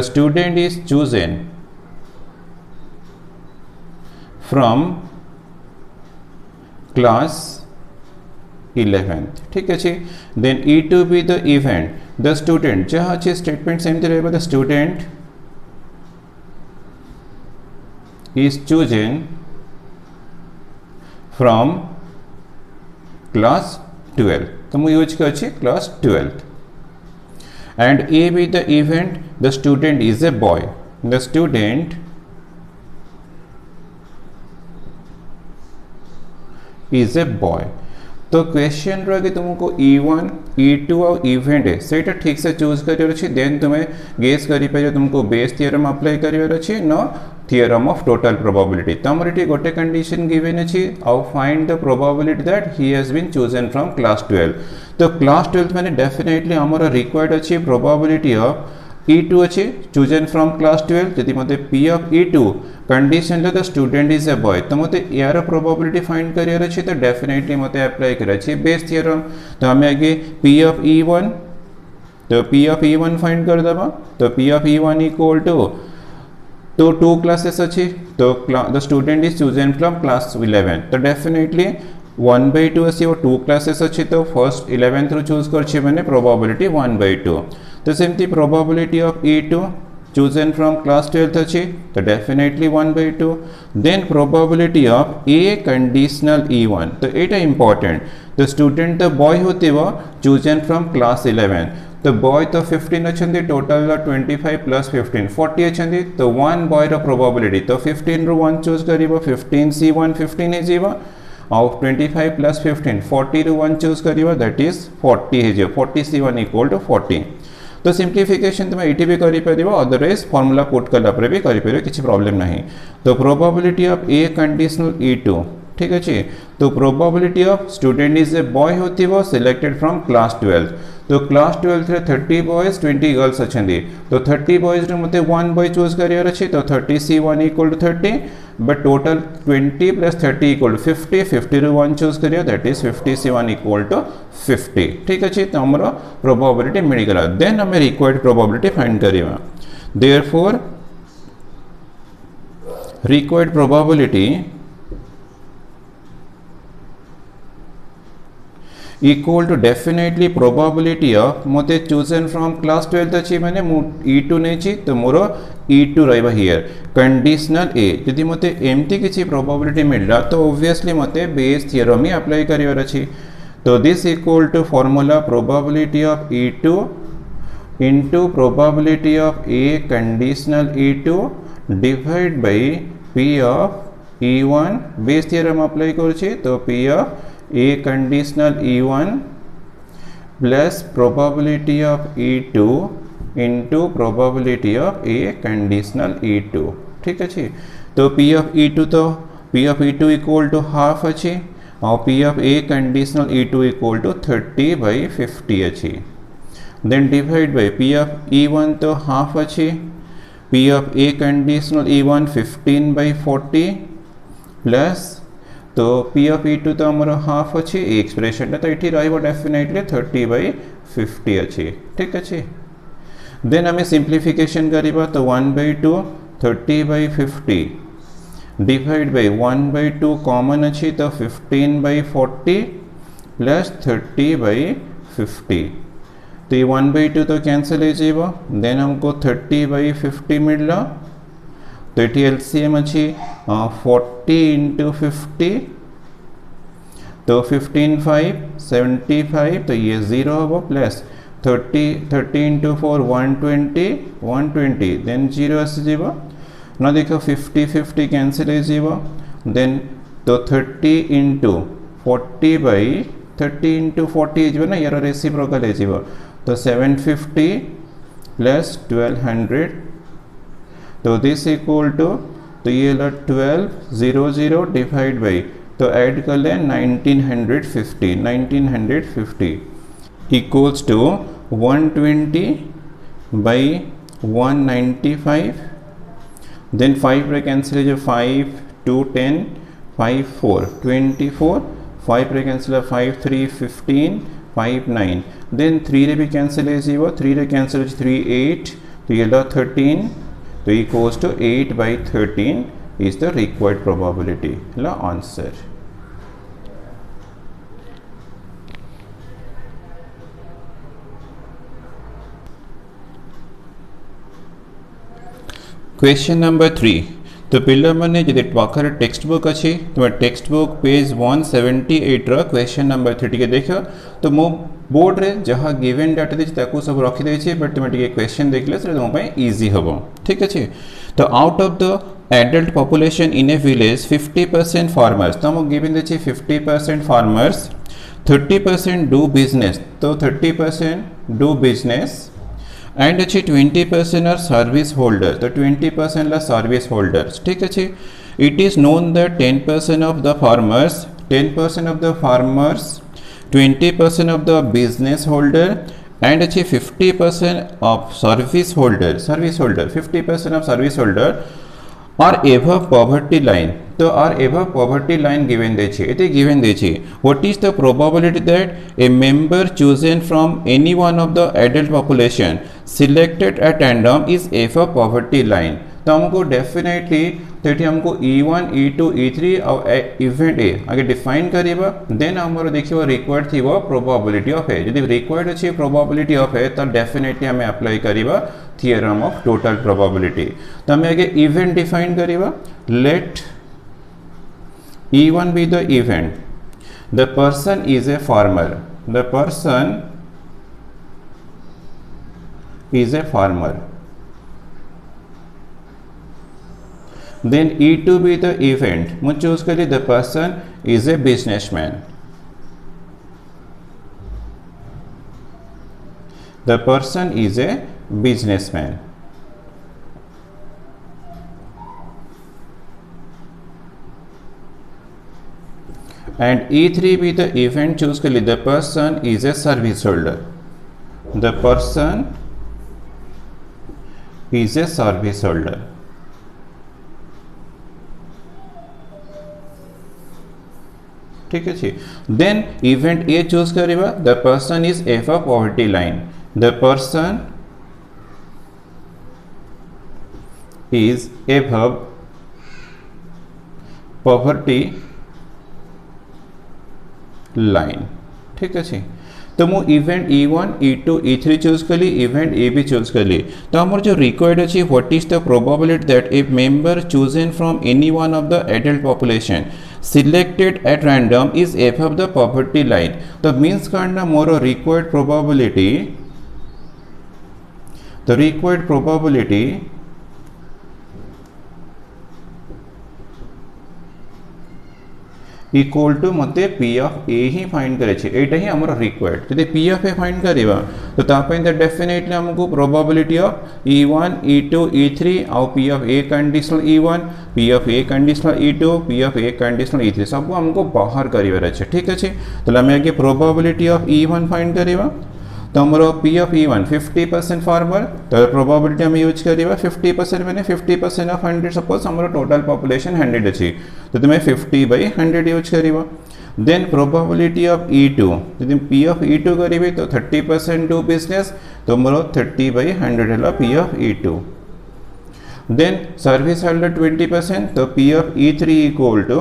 student is chosen from class 11, ठीक है जी। Then E2 be the event, the student, जहाँ अच्छे स्टेटमेंट सेमती रहेगा, the student is chosen from class 12, तो मैं यूज कर class 12। and A be the event, the student is a boy, the student is a boy। तो question रहा तुमको E1 E2 और इवेंट है सेटा ठीक से चूज करियर अछि, देन तुम्हें गेस करि पे तुमको बेस थ्योरम अप्लाई करियर अछि न थ्योरम ऑफ टोटल प्रोबेबिलिटी। तो हमर एटी गोटे कंडीशन गिवन अछि, और find the probability that he has been chosen from class 12। तो क्लास 12 माने डेफिनेटली हमर रिक्वायर्ड अछि प्रोबेबिलिटी ऑफ E2 अच्छे चूजन फ्रॉम क्लास 12, जदि मते P of E2 condition the student is a boy, तो मते यार प्रोबेबिलिटी फाइंड करियर अच्छे, तो डेफिनेटली मते अप्लाई कर अच्छे बेस थ्योरम। तो हमें आगे P ऑफ E1, तो P ऑफ E1 फाइंड कर दबा, तो P of E1 equal to, तो 2 क्लासेस अच्छे, तो the student is chosen from class 11, तो डेफिनेटली 1/2 अच्छी और 2 क्लासेस अच्छी, तो फर्स्ट 11 थ्रू चूज कर मैंने प्रोबेबिलिटी 1/2। तो सेमती probability of E2 chosen from class 12 अच्छी, तो definitely 1/2। Then probability of A conditional E1, तो एटा इंपॉर्टेंट, तो स्टूडेंट तो बॉय होते वो चूजन फ्रॉम क्लास 11, तो बॉय तो 15 अच्छे, टोटल 25 प्लस 15 40 अच्छे, तो 1 बॉय प्रोबेबिलिटी, तो 15 रू 1 चूज कर 15C1 15 है और 25 प्लस 15 40 रू 1 चूज कर दैट इज 40 है, 40C1 इक्वल टू 40। तो सिंप्लीफिकेशन तुम ये भी कर, अदरवाइज फॉर्मूला पुट कला भी कर, किसी प्रॉब्लम नहीं। तो probability of A conditional E2, ठीक अच्छे। तो probability of student is a boy होती वो सिलेक्टेड फ्रॉम क्लास 12, तो क्लास 12 रे 30 बॉयज 20 गर्ल्स अच्छे, तो 30 बॉयज मत 1 बॉय चूज कर अच्छे, तो 30C1 equal to 30, but total 20 plus 30 equal to 50, 50 रू 1 चूज कर that is 50C1 equal to 50, ठीक अच्छे। तो हमारा प्रोबेबिलिटी मिलगला, देन हमें रिक्वायर्ड प्रोबेबिलिटी फाइंड करिवा। Therefore required probability equal to definitely probability of मते चूजन फ्रॉम क्लास 12 अच्छी मैंने E2 नहीं छी, तो मोर E2 रहा हियर कंडीशनल A, यदि मते एमती किसी प्रोबेबिलिटी मिलला तो ऑब्वियसली मते बेस थ्योरम ही अप्लाई करियर अछि। तो this equal to formula probability of E2 into probability of A conditional E2 divide by P of E1, Bayes theorem apply करछि, तो P of A conditional E1 plus probability of E2 into probability of A conditional E2, ठीक अच्छे। तो P of E2 तो P of E2 equal to half अच्छे, और P of A conditional E2 equal to 30/50 अच्छी, then divide by P of E1 तो half अच्छे, P of A conditional E1 15/40 plus, तो P ऑफ E2 तो हमारा half अच्छे, एक्सप्रेशन तो ये रहा डेफिनेटली 30/50 अच्छे, ठीक अच्छे। देन हमें सिंप्लीफिकेशन करिबा, तो 1/2 30/50 डिवाइड बाय 1/2 कॉमन अच्छी तो 15/40 प्लस 30/50 तो ये 1/2 तो कैंसिल हो देन हमको 30/50 मिलला तो ये एलसीएम अच्छी 40 इंटू 50 तो 15/5 75 तो ये 0 हम प्लस 30 इंटू 4 120 देन 0 आसीज ना देखो 50 कैंसिल हो देन तो 30 इंटू 40/30 इंटू 40 हो ना यार रेसिप्रोकल हो तो 750 प्लस 1200 तो दिस इक्वल टू तो ये 1200 डिवाइड बाई तो ऐड कर लें 1950 इक्वल्स टू 120/195 देन 5 रे कैंसिल हो 5 2 10 5 4 24 5 रे कैंसिल 5 3 15 5 9 देन 3 रे भी कैंसिल हो 3 रे कैंसिल 3 8 तो ये 13 तो equals to 8/13 is the required probability la answer. Question number 3 तो पिला माने जदि पाखर टेक्स्ट बुक अच्छी तुम टेक्स्ट बुक पेज 178 रो क्वेश्चन नंबर 3 टिके देखो तो मो बोर्ड रे जहाँ गिवन डाटा देछि ताकू सब रखी देछि बट तुम टिके क्वेश्चन देखले से तुम पय इजी हबो ठीक अछि तो out of the adult population in A village 50% farmers तो हम गिवन देछि 50% फार्मर्स 30% डू बिजनेस तो 30% डू बिजनेस एंड अच्छी 20% आर सर्विस होल्डर तो 20% ला सर्विस होल्डर्स ठीक अच्छे it is known that 10% of the farmers 10% of the farmers 20% of the business holder and अच्छी 50% of service holder 50% of service holder are above poverty line तो are above poverty line given देछि इते given देछि what is the probability that a member chosen from any one of the adult population selected at random is above poverty line तो हमको definitely तो ये हमको E1 E2 E3 और event A आगे डिफाइन करिबा देन हमरो देखिबो रिक्वायर्ड थिबो प्रोबेबिलिटी ऑफ ए यदि रिक्वायर्ड अछि प्रोबेबिलिटी ऑफ ए तो डेफिनेटली हमें अप्लाई करिबा थियरम ऑफ टोटल प्रोबेबिलिटी तो हमें आगे इवेंट डिफाइन करिबा let E1 be the event the person is a farmer then E2 be the event मुझे चूज करिए the person is a businessman and E3 be the event choose के लिए the person is a service holder ठीक है then event A choose करिबा the person is above poverty line the person is above poverty line ठीक है तो मु event E1 E2 E3 choose कली इवेंट ए भी चूज कली तो हमर जो रिक्वायर्ड अछि what is the probability that a member chosen from any one of the adult population selected at random is above the poverty line तो means करना more required probability equal to मते P of A ही find करे छे एटा ही हमर required यदि P of A find करबा तो तापै द डेफिनेटली हमको probability of E1 E2 E3 और P of A conditional E1 P of A conditional E2 P of A conditional E3 सब हमको बाहर करिवार छै ठीक अछि तो हमें आगे प्रोबेबिलिटी ऑफ E1 फाइंड करबा तो हमारा पी ऑफ E1 50% फार्मर तो प्रोबेबिलिटी हम यूज करिबा 50% मैंने 50% ऑफ 100 सपोज हमारा टोटल पॉपुलेशन 100 अछि तो तुम्हें 50/100 यूज करिबा देन प्रोबेबिलिटी ऑफ E2 यदि पी ऑफ E2 करिबे तो 30% डू बिजनेस तो हमारा 30/100 हला पी ऑफ E2 देन सर्विस होल्डर 20%, तो P of E3 equal to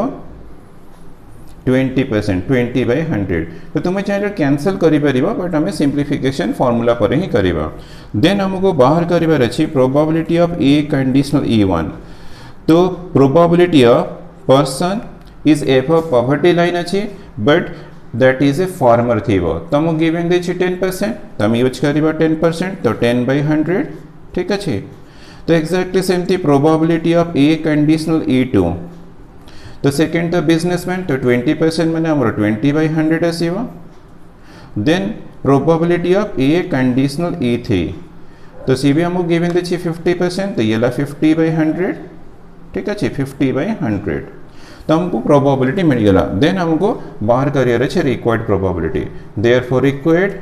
20%, 20/100। तो तुम्हें चाहिए कैंसल करिपरिबो, बट हमें सिंप्लिफिकेशन फॉर्मूला पर ही करिबा। देन हमको बाहर करिबार अछि probability of A conditional E1। तो probability of person is above poverty line अछि, but that is a farmer थीबो। तो हम गिवन दे छी 10%, तो हम यूज करिबा 10%, तो 10/100, ठीक अछि। तो एक्जेक्टली सेमती probability of A conditional E2। तो सेकेंड तो बिजनेसमैन, तो 20% मैंने हमारा 20/100 आसीबो। Then probability of A conditional E3, तो सी भी हमको गिवन दे छी 50%, तो ये ला 50/100, ठीक अच्छे 50/100। तो हमको प्रोबेबिलिटी मिल गया। देन हमको बाहर करियर है रिक्वायर्ड प्रोबेबिलिटी। देयरफॉर रिक्वायर्ड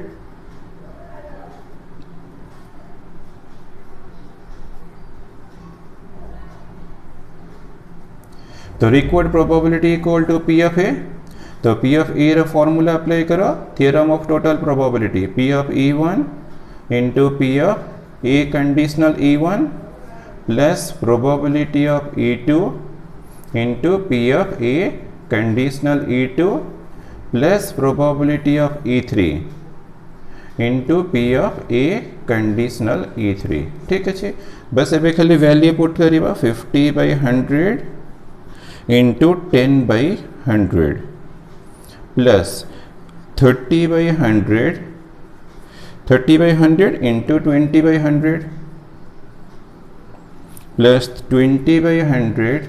तो required probability equal to P of A. तो पी ऑफ ए रा फॉर्मूला अप्लाई करो, theorem of total probability, P of E1 into P of A conditional E1 plus probability of E2 into P of A conditional E2 plus probability of E3 into P of A conditional E3, ठीक है। बस एबे खाली value put करिबा 50/100 into 10/100 plus 30/100 into 20/100 plus 20/100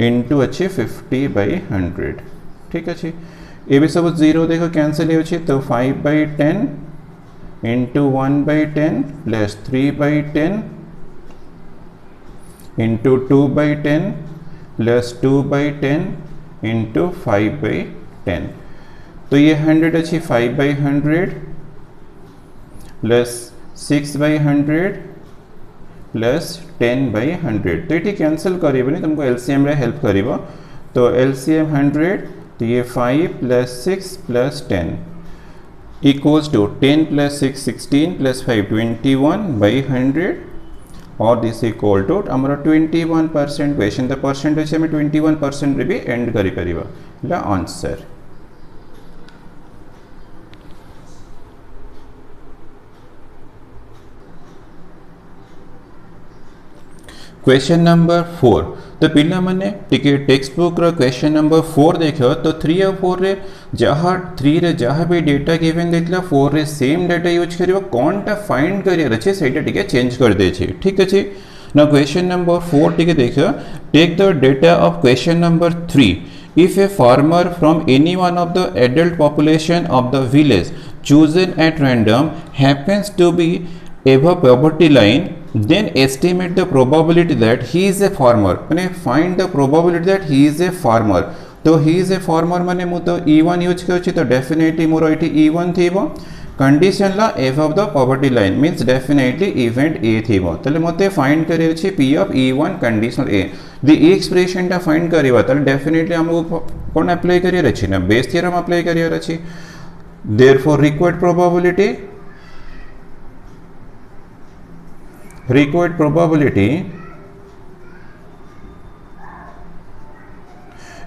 into अच्छे 50/100, ठीक अच्छे। ये भी सब जीरो देखो कैंसिल हो, तो 5/10 into 1/10 plus 3/10 into 2/10 plus 2/10 into 5/10। तो ये 100 अच्छी 5/100 प्लस 6/100 प्लस 10/100। तो ये कैंसल करें तुमको एलसीएम रे हेल्प करिबो। तो एलसीएम 100, तो ये 5 plus 6 plus 10 equals to 10 plus 6 16 plus 5 21/100 और दिस इक्वल टू आमर 21% क्वेश्चन। तो परसेंटेज में 21% भी एंड करिपरिबा आंसर। Question number 4। तो पिला माने टिके टेक्स्ट बुक रो क्वेश्चन नंबर 4 देखो। तो 3 और 4 रे जहाँ 3 रे जहाँ भी डेटा गिवन देथिला 4 रे सेम डेटा यूज करियो, कोनटा फाइंड करियर अछि सेटा टिके चेंज कर दे छी, ठीक अछि। ना क्वेश्चन नंबर 4 टिके देखो, take the data of question number 3। If a farmer from any one of the adult population of the village chosen at random happens to be above poverty line, then estimate the probability that he is a farmer। माने find the probability that he is a farmer। तो he is a farmer माने मु तो E1 use करछि, तो definitely मोर एटी E1 थीबो। कंडीशन ला above the poverty line means definitely event A थीबो। तले मते फाइंड करे अछि P of E1 conditional A। The expression टा फाइंड करिवा तले डेफिनेटली हमको कोन अप्लाई करियर अछि ना बेस थ्योरम अप्लाई करियर अछि। Therefore required probability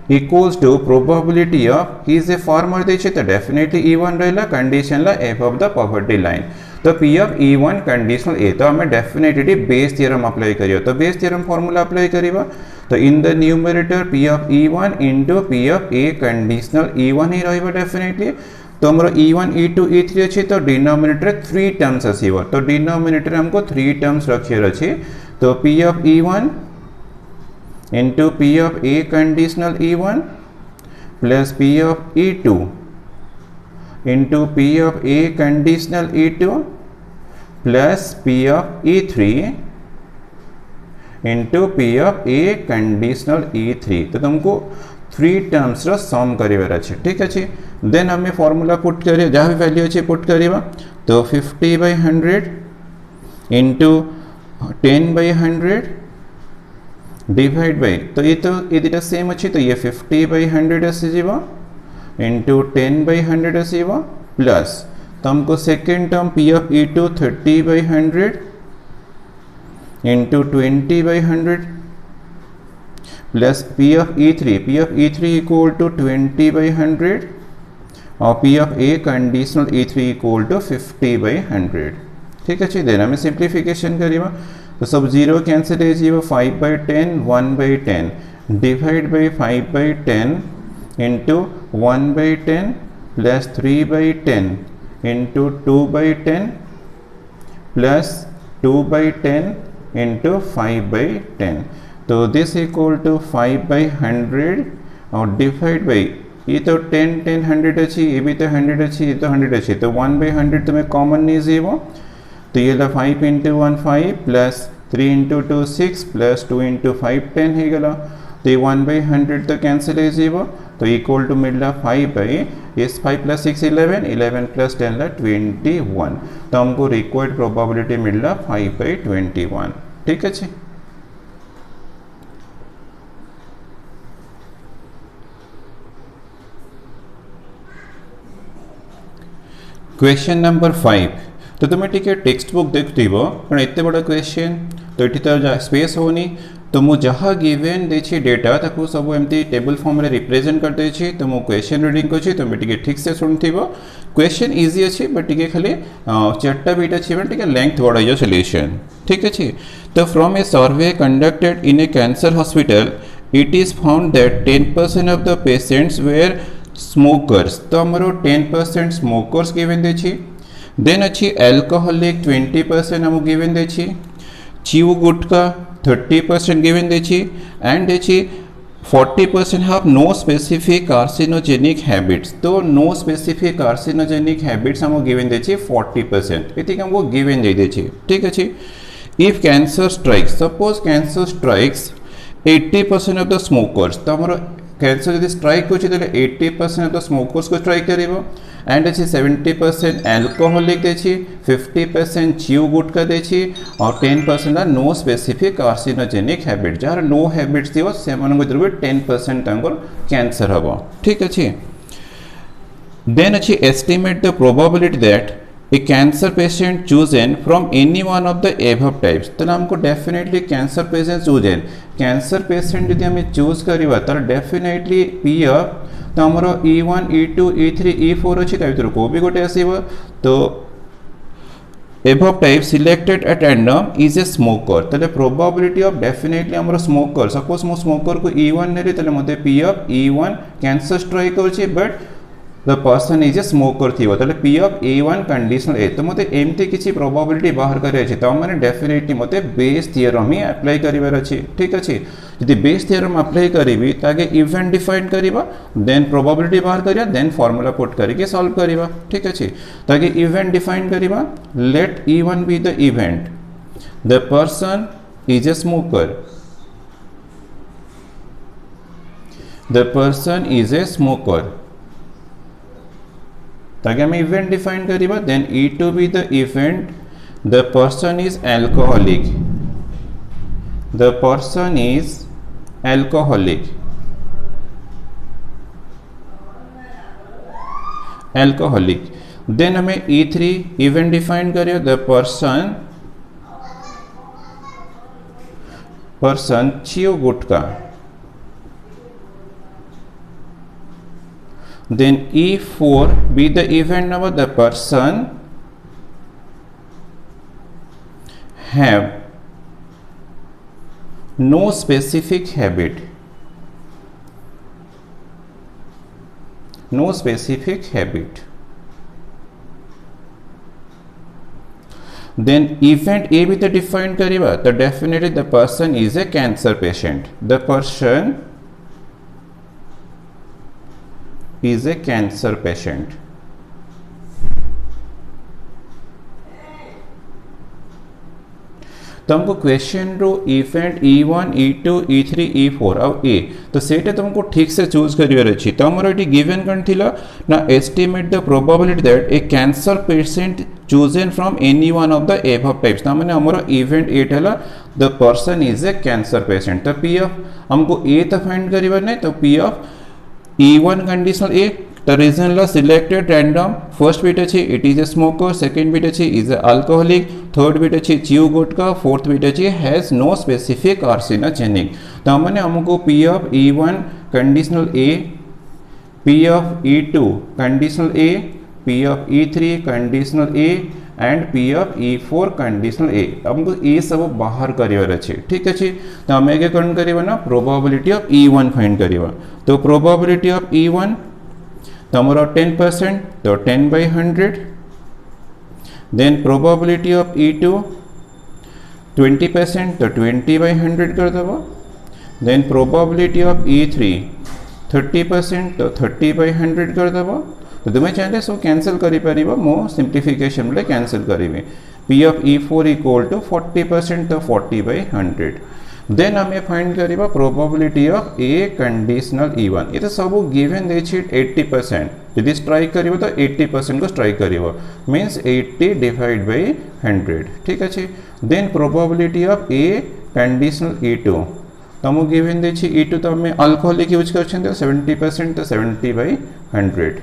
equals to probability of he is a farmer देछे, तो डेफिनेटली E1 रहेला कंडीशन ला above the poverty line। तो P of E1 conditional A। तो हमें डेफिनेटली बेस थ्योरम अप्लाई करियो। तो बेस थ्योरम फार्मूला अप्लाई करिबा। तो in the numerator P of E1 into P of A conditional E1 ही रहइबा डेफिनेटली। तो हमारा E1 E2 E3 अच्छे, तो डिनोमिनेटर 3 टर्म्स आसीबो। तो डिनोमिनेटर हमको 3 टर्म्स रखियर अच्छे। तो P of E1 into P of A conditional E1 plus P of E2 into P of A conditional E2 plus P of E3 into P of A conditional E3। तो तुमको 3 terms रो सम करिवार अछि, ठीक अछि। Then हमें formula put करिए, जहाँ भी value अच्छे पुट करिबा। तो 50/100 इंटू 10/100 डिवाइड बाय, तो ये दुटा सेम अच्छे, तो ये 50/100 आसीबा इंटू 10/100 आसीबा प्लस तो हमको second term P of E2 30/100 into 20/100 plus P of E3 equal to 20/100 और P of A conditional E3 equal to 50/100। ठीक अच्छे देन आम सिंप्लीफिकेशन करिबा तो सब 0 कैंसिल हो जीवो 5/10 1/10 divide by 5/10 into 1/10 plus 3/10 into 2/10 plus 2/10 into 5/10 तो दिस इक्वल टू 5/100 और डिवाइड बाई ये तो 10 10 100 अच्छी ये भी तो 100 अच्छी ये तो 100 अच्छी तो 1/100 तुम्हें कॉमन नहीं जीवो तो ये 5 into 1 5 plus 3 into 2 6 plus 2 into 5 10 है गला तो ये 1/100 तो कैंसिल है जीवो तो इक्वल टू मिला 5 प्लस 6 11 प्लस 10 ला 21 तो हमको रिक्वायर्ड प्रोबेबिलिटी मिला 5/21। ठीक है जी। क्वेश्चन नंबर 5 तो तुम्हें टिके टेक्स्ट बुक देखथिबो पण एते बड़ा क्वेश्चन तो एठी तो स्पेस होनी तो मु जहाँ गिवन देछि डेटा ताकू सब एमती टेबल फॉर्म रे रिप्रेजेंट कर देछि तो मु क्वेश्चन रीडिंग करछि तो टिके ठीक से सुनथिबो क्वेश्चन इजी अछि बट टिके खाली चारटा बीट अछि बट टिके लेंथ बड़ा यो सॉल्यूशन। ठीक अछि तो from a survey conducted in a cancer hospital it is found that 10% of the patients were smokers तो हमरो 10% स्मोकर्स गिवन देछि देन अछि अल्कोहलिक 20% हम गिवन देछि च्यू गुटखा 30% गिवन देछि एंड देछि 40% have no specific carcinogenic habits तो नो स्पेसिफिक कार्सिनोजेनिक हैबिट्स हम गिवन देछि 40% एतिक हमको गिवन दे देछि। ठीक अछि if cancer strikes suppose cancer strikes 80% of the smokers तो हमरो कैंसर यदि स्ट्राइक होछि तले 80% ऑफ द स्मोकर्स को स्ट्राइक करिवो एंड अछि 70% अल्कोहलिक देछि 50% च्यू गुटखा देछि और 10% ला नो स्पेसिफिक कार्सिनोजेनिक हैबिट जार नो हैबिट्स दिवो से मन को 10% तांकर कैंसर हबो। ठीक अछि देन अछि estimate the probability that A cancer patient chosen from any one of the above types तो हमको definitely cancer patient chosen cancer patient यदि हमें चूज करवा तो डेफिनेटली पी अफ तो आमर E1 E2 E3 E4 अच्छी भर को भी गोटे आसो तो above type selected at random is a smoker तले प्रोबेबिलिटी ऑफ डेफिनेटली आमर स्मोकर सपोज मो स्मोकर को E1 नेली तले मते P of E1 cancer strike करछि but the person is a smoker थी तले P of A1 conditional A तो मते एमते किछि प्रोबेबिलिटी बाहर करे अछि तो माने डेफिनेटली मते बेस थ्योरम ही अप्लाई करिवार अछि। ठीक अछि यदि बेस थ्योरम अप्लाई करिवि ताके इवेंट डिफाइन करिबा देन प्रोबेबिलिटी बाहर करिया देन फार्मूला पुट करके सॉल्व करिबा। ठीक अछि ताके इवेंट डिफाइन करिबा let E1 be the event the person is a smoker the person is a smoker ताकि हम इवेंट डिफाइन करिबा then E2 be the event the person is alcoholic the person is alcoholic alcoholic then हमें E3 event define करियो the person chew gutkha then E4 be the event number the person have no specific habit then event A be the defined kariba तो definitely the person is a cancer patient the person is a cancer patient। तो हमको question रो event E1 E2 E3 E4 और ए तो सेटा तुमको ठीक से choose career अछि तो हमर एटी गिवन कन थिला ना estimate the probability that A cancer patient chosen from any one of the above types ना माने हमर इवेंट एट हला the person is A cancer patient तो पी ऑफ हमको ए तो फाइंड करिवर नै तो P of E1 conditional A the reason la selected random first bit अच्छी it is a smoker second bit अच्छी is a alcoholic third bit अच्छी चियो गोट का, फोर्थ बिट अच्छी has no specific carcinogenic. तो मैंने हमको P of E1 conditional A, P of E2 conditional A, P of E3 conditional A and P of E4 conditional A, हमको ये सब बाहर करार अच्छे। ठीक अच्छे, तो आम क्या कौन करवा ना प्रोबाबिलिटी ऑफ E1 फाइंड करवा। तो प्रोबाबिलिटी ऑफ E1 तुम 10%, तो 10/100। देन प्रोबाबिलिटी ऑफ E2 20%, तो 20/100 कर दब। देन प्रोबाबिलिटी ऑफ E3 30%, तो 30/100 कर दब। तो तुम्हें चाहिए सब कैंसल कर मो सिंप्लीफिकेशन बेले कैंसल करी। P of E4 equal to 40%, तो 40/100। देन आम फाइंड करवा probability of A conditional E1। ये तो सब गिवन दे 80%, यदि स्ट्राइक कर तो 80% को स्ट्राइक कर मीन्स 80 डिवाइड बाई 100। ठीक अच्छे। Then probability of A conditional E2 तुमको गिवन दे E2 तो आम अल्कोहलिक यूज कर 70%, तो 70/100।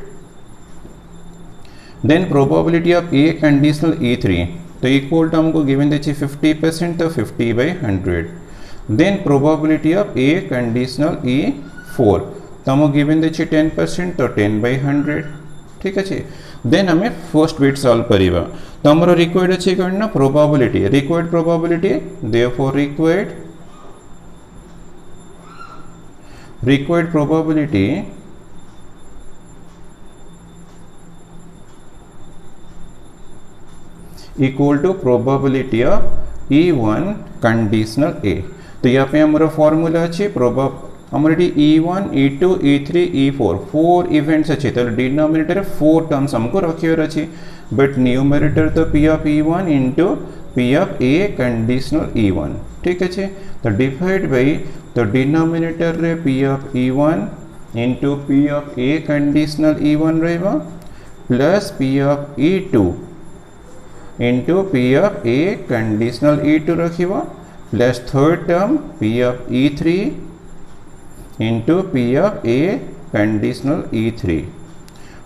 Then probability of A conditional E3 तो इक्वल टू हमको गिवन दे 50%, तो 50/100। Then probability of A conditional E4 तो हमको गिवन दे 10%, तो 10/100। ठीक अच्छे। देन हमें फर्स्ट बिट सॉल्व करवा। तो हमारा रिक्वायर्ड अच्छे करना probability, required probability therefore required probability equal to probability of E1 conditional A. तो यहाँ पे हमारा फॉर्मूला अच्छे हमारे E1 E2 E3 E4 4 events अच्छे। तो डिनोमिनेटर 4 टर्म्स हमको रखे अच्छे, बट न्यूमरेटर तो P of E1 into P of A conditional E1। ठीक अच्छे। तो डिवाइड बाई तो डिनोमिनेटर रे P of E1 into P of A conditional E1 रहेगा plus P of E2 into P of A conditional E2 रखा plus third term P of E3 into P of A conditional E3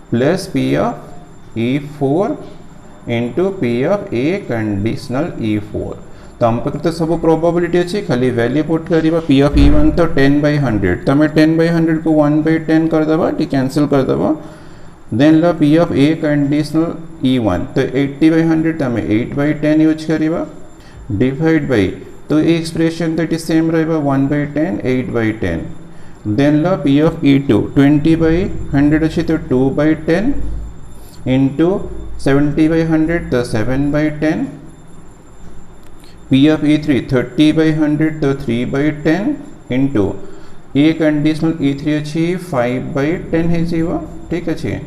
plus P of E4 into P of A conditional E4। तो हम पर तो सब probability अच्छी, खाली value put करवा। P of E1 तो 10/100, तो हमें 10/100 को 1/10 कर दबा, ठीक कैंसिल कर दबा। देन लो P of A conditional E1 तो 80/100 तो हमें 8/10 यूज करवा डिवाइड बाई तो ये एक्सप्रेशन तो सेम रहेगा 1/10 8/10। देन लो P ऑफ E2 20/100 अच्छी तो 2/10 इंटू 70/100 तो 7/10। P ऑफ E3 30/100 तो 3/10 इंटू ए कंडीशनल E3 अच्छी 5/10 है जीवा। ठीक अच्छे।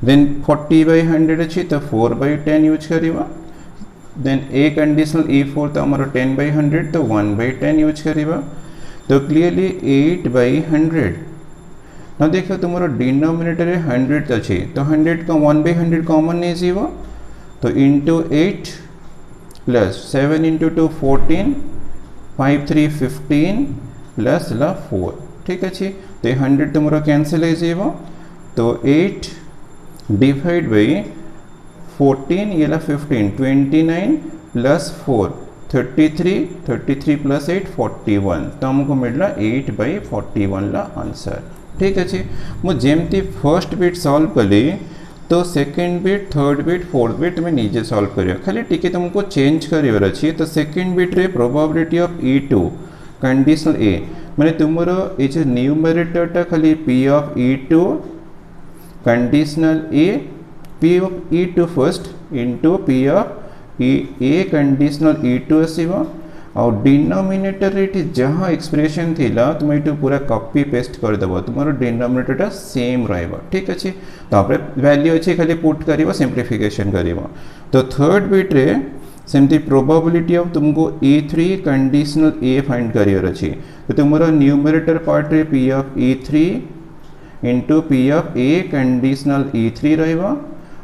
देन 40/100 अच्छी तो 4/10 यूज करवा। देन ए कंडीशनल E4 तो हमारा 10/100 तो 1/10 यूज करवा। तो क्लियरली 8/100। ना देखो तुम्हारा डिनोमिनेटर 100 अच्छी, तो 100 का 1/100 कॉमन नहीं जीवा, तो इंटू 8 प्लस 7 इंटू 2 14 5 3 15 प्लस ला 4। ठीक अच्छे। तो 100 तुम्हारा कैंसिल है जीवा, तो 8 डिवाइड बाई 14 ये ला 15 29 प्लस 4 33 प्लस 8 41। तो हमको मिलला 8/41 ला आंसर। ठीक अच्छे। मु जेमती फर्स्ट बिट सॉल्व कली तो second bit third bit fourth bit तुम्हें निजे सॉल्व करियो, खाली टिके तुमको चेंज करिवर अच्छी। तो सेकेंड बिट रे प्रोबाबिलिटी ऑफ E2 कंडीशनल ए मैंने तुम्हारा ये जो न्यूमरेटरटा खाली P of E2 conditional A P of E2 first into P of A conditional E2 आसवा और डिनोमिनेटर ये जहाँ एक्सप्रेशन थी तुम ये पूरा कॉपी पेस्ट करदेव, तुम डिनोमिनेटर सेम रहा। ठीक अच्छे। तो वैल्यू अच्छे खाली पुट कर सिंप्लीफिकेशन कर। तो थर्ड बिट रे सेमती प्रोबाबिलिटी ऑफ तुमको E3 कंडीशनल ए फाइंड करियर अच्छी। तो तुम्हारा न्यूमरेटर पार्ट रे P of E3 into P of A conditional E3 रहा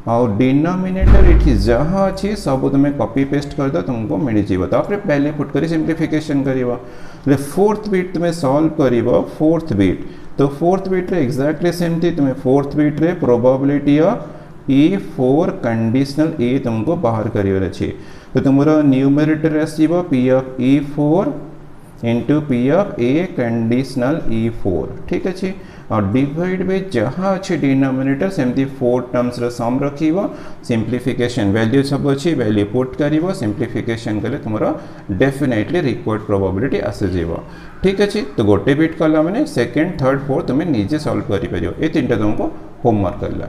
और डिनोमिनेटर ये जहाँ अच्छी सब तुम्हें कॉपी पेस्ट कर दो तुमको मिल जाए। तापर पहले पुट कर सिंप्लीफिकेशन कर। फोर्थ बिट तुम्हें सॉल्व कर फोर्थ बिट, तो फोर्थ बिट रे एक्जाक्टली सेमती तुम्हें फोर्थ बिट रे probability of E4 conditional A तुमको बाहर करियर अच्छे तो तुमरो न्यूमरेटर आसीबो P of E4 into P of A conditional E4 ठीक अच्छे और डिवाइड बाय जहाँ अच्छे डिनोमिनेटर सेमती 4 टर्म्स रो सम रखिबो सिंप्लीफिकेशन वैल्यू सब अच्छी वैल्यू पुट करिवो सिंप्लीफिकेशन कले तुमरो डेफिनेटली रिक्वायर्ड प्रोबेबिलिटी आसे जेबो ठीक अच्छे तो गोटे बिट कला माने सेकंड थर्ड फोर्थ तुम निजे सॉल्व करि परियो ए तीनटा तुमको होमवर्क करला।